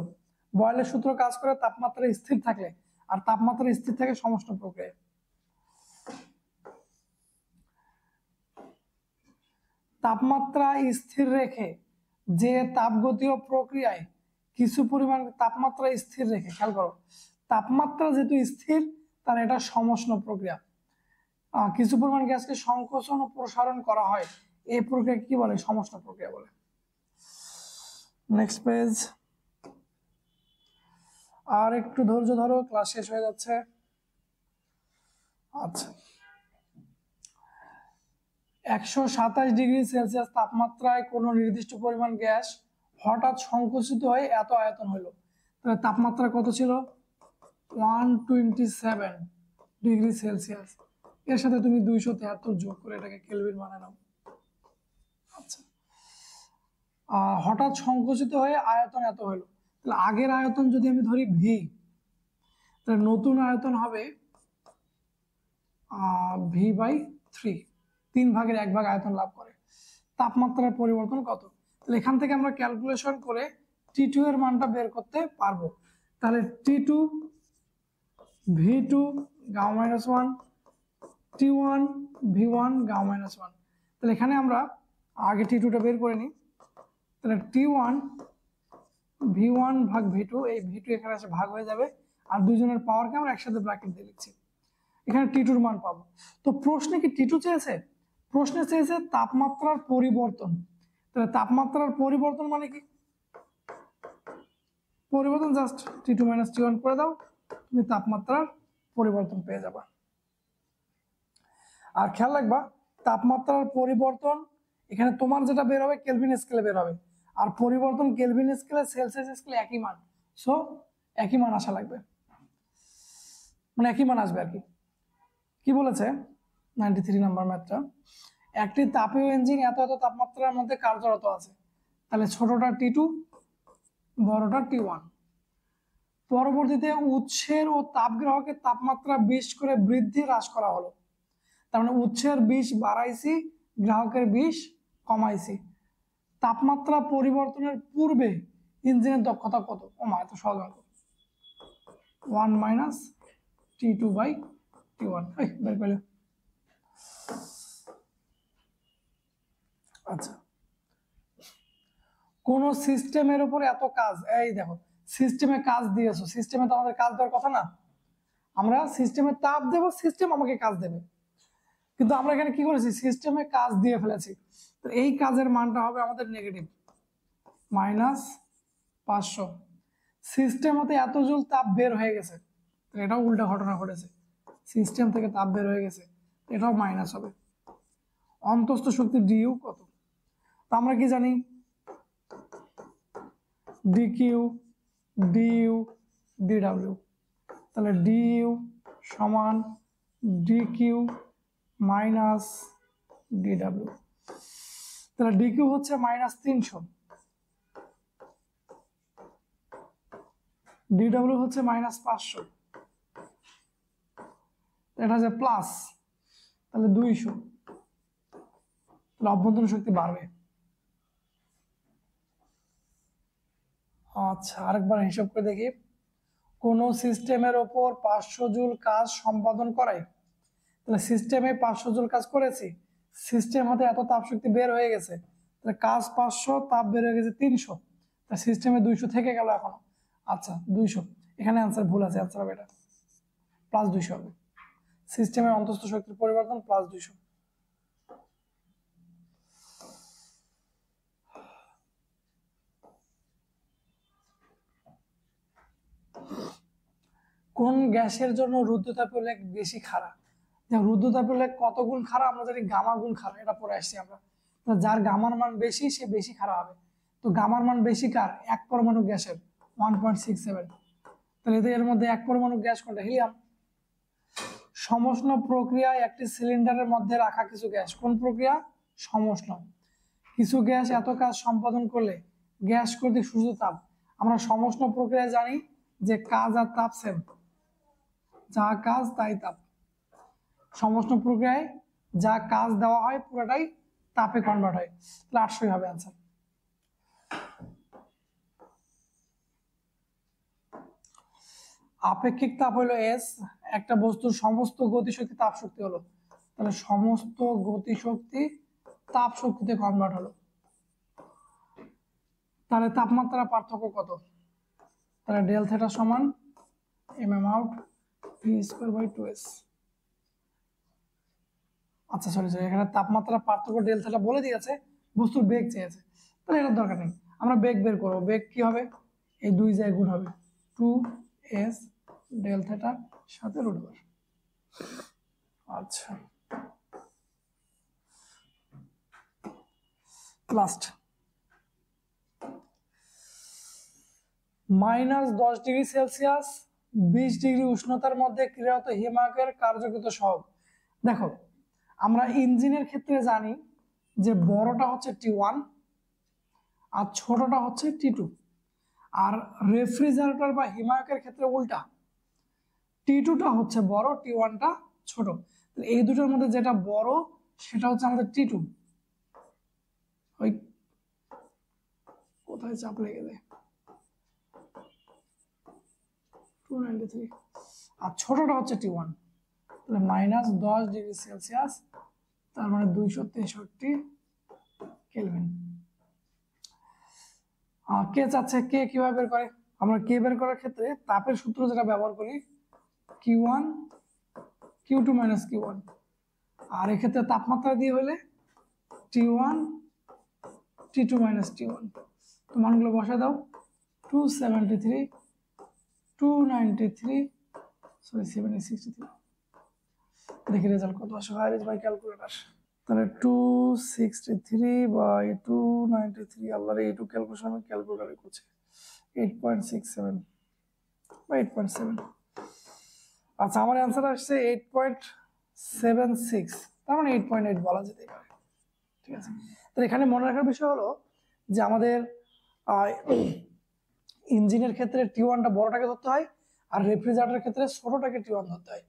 বয়েলের সূত্র কাজ করে তাপমাত্রা স্থির থাকলে, আর তাপমাত্রা স্থির থাকে সমষ্ণ প্রক্রিয়ায়। তাপমাত্রা স্থির রেখে যে তাপগতীয় প্রক্রিয়ায় কিছু পরিমাণ তাপমাত্রা স্থির রেখে, খেয়াল করো, তাপমাত্রা যেহেতু স্থির তাহলে এটা সমষ্ণ প্রক্রিয়া, কিছু পরিমাণ গ্যাসকে সংকোচন ও প্রসারণ করা হয়, এই প্রক্রিয়া কি বলে, সমষ্ণ প্রক্রিয়া বলে। নেক্সট পেজ, আর একটু ধৈর্য ধরো, ক্লাস শেষ হয়ে যাচ্ছে। আচ্ছা, 127 ডিগ্রি সেলসিয়াস তাপমাত্রায় কোনো নির্দিষ্ট পরিমাণ গ্যাস হঠাৎ সংকুচিত হয়ে এত আয়তন হলো, তাহলে তাপমাত্রা কত ছিল, 127 ডিগ্রি সেলসিয়াস, এর সাথে তুমি 273 যোগ করে এটাকে কেলভিন মানে নাও। আচ্ছা, হঠাৎ সংকুচিত হয়ে আয়তন এত হলো, তাহলে আগের আয়তন যদি আমি ধরি ভি, তাহলে নতুন আয়তন হবে v/3, 3/1 আয়তন লাভ করে। তাপমাত্রার পরিবর্তন কত, তাহলে এখান থেকে আমরা ক্যালকুলেশন করে T2 এর মানটা বের করতে পারবো। তাহলে T2 V2 gamma -1 T1 V1 gamma minus 1। তাহলে এখানে আমরা আগে T2টা বের করে নিই। তাহলে T1 V1 ভাগ V2, এই V2 এখানে এসে ভাগ হয়ে যাবে, আর দুইজনের পাওয়ারকে আমরা একসাথে ব্র্যাকেট দিয়ে লিখছি। এখানে T2 এর মান পাবো। তো প্রশ্নে কি T2 চেয়েছে? প্রশ্নে চেয়েছে তাপমাত্রার পরিবর্তন। তাহলে তাপমাত্রার পরিবর্তন মানে কি? পরিবর্তন জাস্ট T2 মাইনাস T1 করে দাও, তুমি তাপমাত্রার পরিবর্তন পেয়ে যাবা। আর খেয়াল রাখবা, তাপমাত্রার পরিবর্তন এখানে তোমার যেটা বের হবে কেলভিন স্কেলে বের হবে, আর পরিবর্তন কেলভিন স্কেলে সেলসিয়াস স্কেলে একই মান। সো একই মান আসা লাগবে, মানে একই মান আসবে আর কি। কি বলেছে 93 নাম্বার ম্যাথটা, একটি তাপীয় ইঞ্জিন এত এত তাপমাত্রার মধ্যে কার্যরত আছে। তাহলে ছোটটা T2, বড়টা T1। পরবর্তীতে উৎসের ও তাপগ্রাহকের তাপমাত্রা 20 করে বৃদ্ধি হ্রাস করা হলো। তার মানে উৎসের 20 বাড়াইছি, গ্রাহকের 20 কমাইছি। তাপমাত্রা পরিবর্তনের পূর্বে ইঞ্জিনের দক্ষতা কত? ও মা, এত সহজ অঙ্ক। 1 মাইনাস T2 বাই T1। বের করলে। আচ্ছা, কোন সিস্টেমের উপর এত কাজ, এই দেখো সিস্টেমে কাজ দিয়েছো, সিস্টেমে তো আমাদের কাজ দেওয়ার কথা না, আমরা সিস্টেমে তাপ দেবো, সিস্টেম আমাকে কাজ দেবে, কিন্তু আমরা এখানে কি করেছি, সিস্টেমে কাজ দিয়ে ফেলেছি। তো এই কাজের মানটা হবে আমাদের নেগেটিভ মাইনাস 500। সিস্টেম হতে এত জুল তাপ বের হয়ে গেছে, এটাও উল্টা ঘটনা ঘটেছে, সিস্টেম থেকে তাপ বের হয়ে গেছে, এটাও মাইনাস হবে। অন্তস্থ শক্তি ডিইউ কত? তা আমরা কি জানি, ডিকিউ ডিইউ ডিডাব্লিউ। তাহলে ডিইউ সমান ডিকিউ মাইনাস ডিডাব্লিউ। তাহলে ডিকিউ হচ্ছে মাইনাস 300, ডিডাব্লিউ হচ্ছে মাইনাস 500, এটা যে প্লাস, তাহলে 200। তাহলে অভ্যন্তরীণ শক্তি বাড়বে। আচ্ছা, আরেকবার হিসাব করে দেখি। কোন সিস্টেমের ওপর 500 জুল কাজ সম্পাদন করায়, তাহলে সিস্টেমে 500 জুল কাজ করেছি, সিস্টেম হতে এত তাপ শক্তি বের হয়ে গেছে, তাহলে কাজ 500, তাপ বের হয়ে গেছে 300, তা সিস্টেমে 200 থেকে গেল এখনো। আচ্ছা 200, এখানে অ্যান্সার ভুল আছে, অ্যান্সার হবে এটা প্লাস 200 হবে। সিস্টেমের অন্তস্থ শক্তির পরিবর্তন প্লাস 200। কোন গ্যাসের জন্য রুদ্ধতাপীয় লেগ বেশি খাড়া? রুদ্ধতাপীয় লেগ কত গুণ খাড়া আমরা জানি, গামা গুণ খাড়া, এটা পরে আসছি আমরা। যার গামার মান বেশি সে বেশি খাড়া হবে। তো গামার মান বেশি কার? এক পরমাণু গ্যাসের 1.67। তাহলে এর মধ্যে এক পরমাণু গ্যাস কোনটা? হিলিয়াম। সমষ্ণ প্রক্রিয়ায় একটি সিলিন্ডারের মধ্যে রাখা কিছু গ্যাস, কোন প্রক্রিয়া? সমষ্ণ। কিছু গ্যাস এত কাজ সম্পাদন করলে গ্যাস কর্তৃক সূচিত তাপ, আমরা সমষ্ণ প্রক্রিয়ায় জানি যে কাজ আর তাপ সেম, যা কাজ তাই তাপ। সমষ্ণ প্রক্রিয়ায় যা কাজ দেওয়া হয় পুরোটাই তাপে কনভার্ট হয়, তাহলে 800 হবে आंसर। আপেক্ষিক তাপ হলো এস, একটা বস্তুর সমস্ত গতিশক্তি তাপ শক্তি হলো, তাহলে সমস্ত গতিশক্তি তাপ শক্তিতে কনভার্ট হলো। তাহলে তাপমাত্রার পার্থক্য কত? তাহলে ডেল থিটা সমান mm আউট ভি স্কয়ার বাই 2s। আচ্ছা সরি, এখানে তাপমাত্রার পার্থক্য ডেল থিটা বলে দিয়েছে, বস্তুর বেগ চেয়েছে, তাহলে এটার দরকার নেই। আমরা বেগ বের করব, বেগ কি হবে? এই দুই জায়গায় গুণ হবে 2s ডেল থিটা সাথে রুট ওভার। আচ্ছা লাস্ট, -10 ডিগ্রি সেলসিয়াস 20 ডিগ্রি উষ্ণতার মধ্যে ক্রিয়ারত হিমায়কের কার্যকৃত সহগ। দেখো আমরা ইঞ্জিনের ক্ষেত্রে জানি যে বড়টা হচ্ছে T1 আর ছোটটা হচ্ছে T2, আর রেফ্রিজারেটর বা হিমায়কের ক্ষেত্রে উল্টা, T2টা হচ্ছে বড়, T1টা ছোট। এই দুটোর মধ্যে যেটা বড় সেটা হচ্ছে আমাদের T2। ওই কোথায় চাপ লেগে যায়, 293, আর ছোটটা হচ্ছে T1। তাহলে -10°C, তার মানে 263 কেলভিন। কে চাচ্ছে কে কিভাবে বের করে? আমরা কে বের করার ক্ষেত্রে তাপের সূত্র যেটা ব্যবহার করি, Q1 Q2 - Q1, আর এক্ষেত্রে তাপমাত্রা দিয়ে হলে T1 T2 - T1। তো মানগুলো বসা দাও, 273 293 সরি 763। দেখি রেজাল্ট কত আসে বাই ক্যালকুলেটর। তাহলে 263/293, আল্লাহ রে, এইটু ক্যালকুলেশন আমি ক্যালকুলেটরে করছি, 8.67 বা 8.7। আচ্ছা, আমার অ্যান্সার আসছে 8.76, তার মানে 8.8 বলা যেতে পারে। ঠিক আছে, তো এখানে মনে রাখার বিষয় হলো যে আমাদের ইঞ্জিনের ক্ষেত্রে T1টা বড়টাকে ধরতে হয়, আর রেফ্রিজারেটরের ক্ষেত্রে ছোটটাকে T1 ধরতে হয়।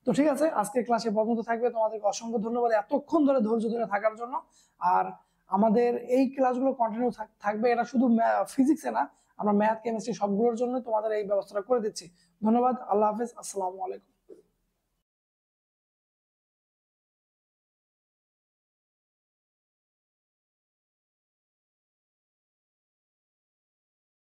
তো ঠিক আছে, আজকের ক্লাসে পর্যন্ত থাকবে। তোমাদেরকে অসংখ্য ধন্যবাদ এতক্ষণ ধরে ধৈর্য ধরে থাকার জন্য। আর আমাদের এই ক্লাসগুলো কন্টিনিউ থাকবে, এটা শুধু ফিজিক্সে না, আমরা ম্যাথ কেমিস্ট্রি সবগুলোর জন্য তোমাদের এই ব্যবস্থাটা করে দিচ্ছি। ধন্যবাদ, আল্লাহ হাফেজ, আসসালামু আলাইকুম।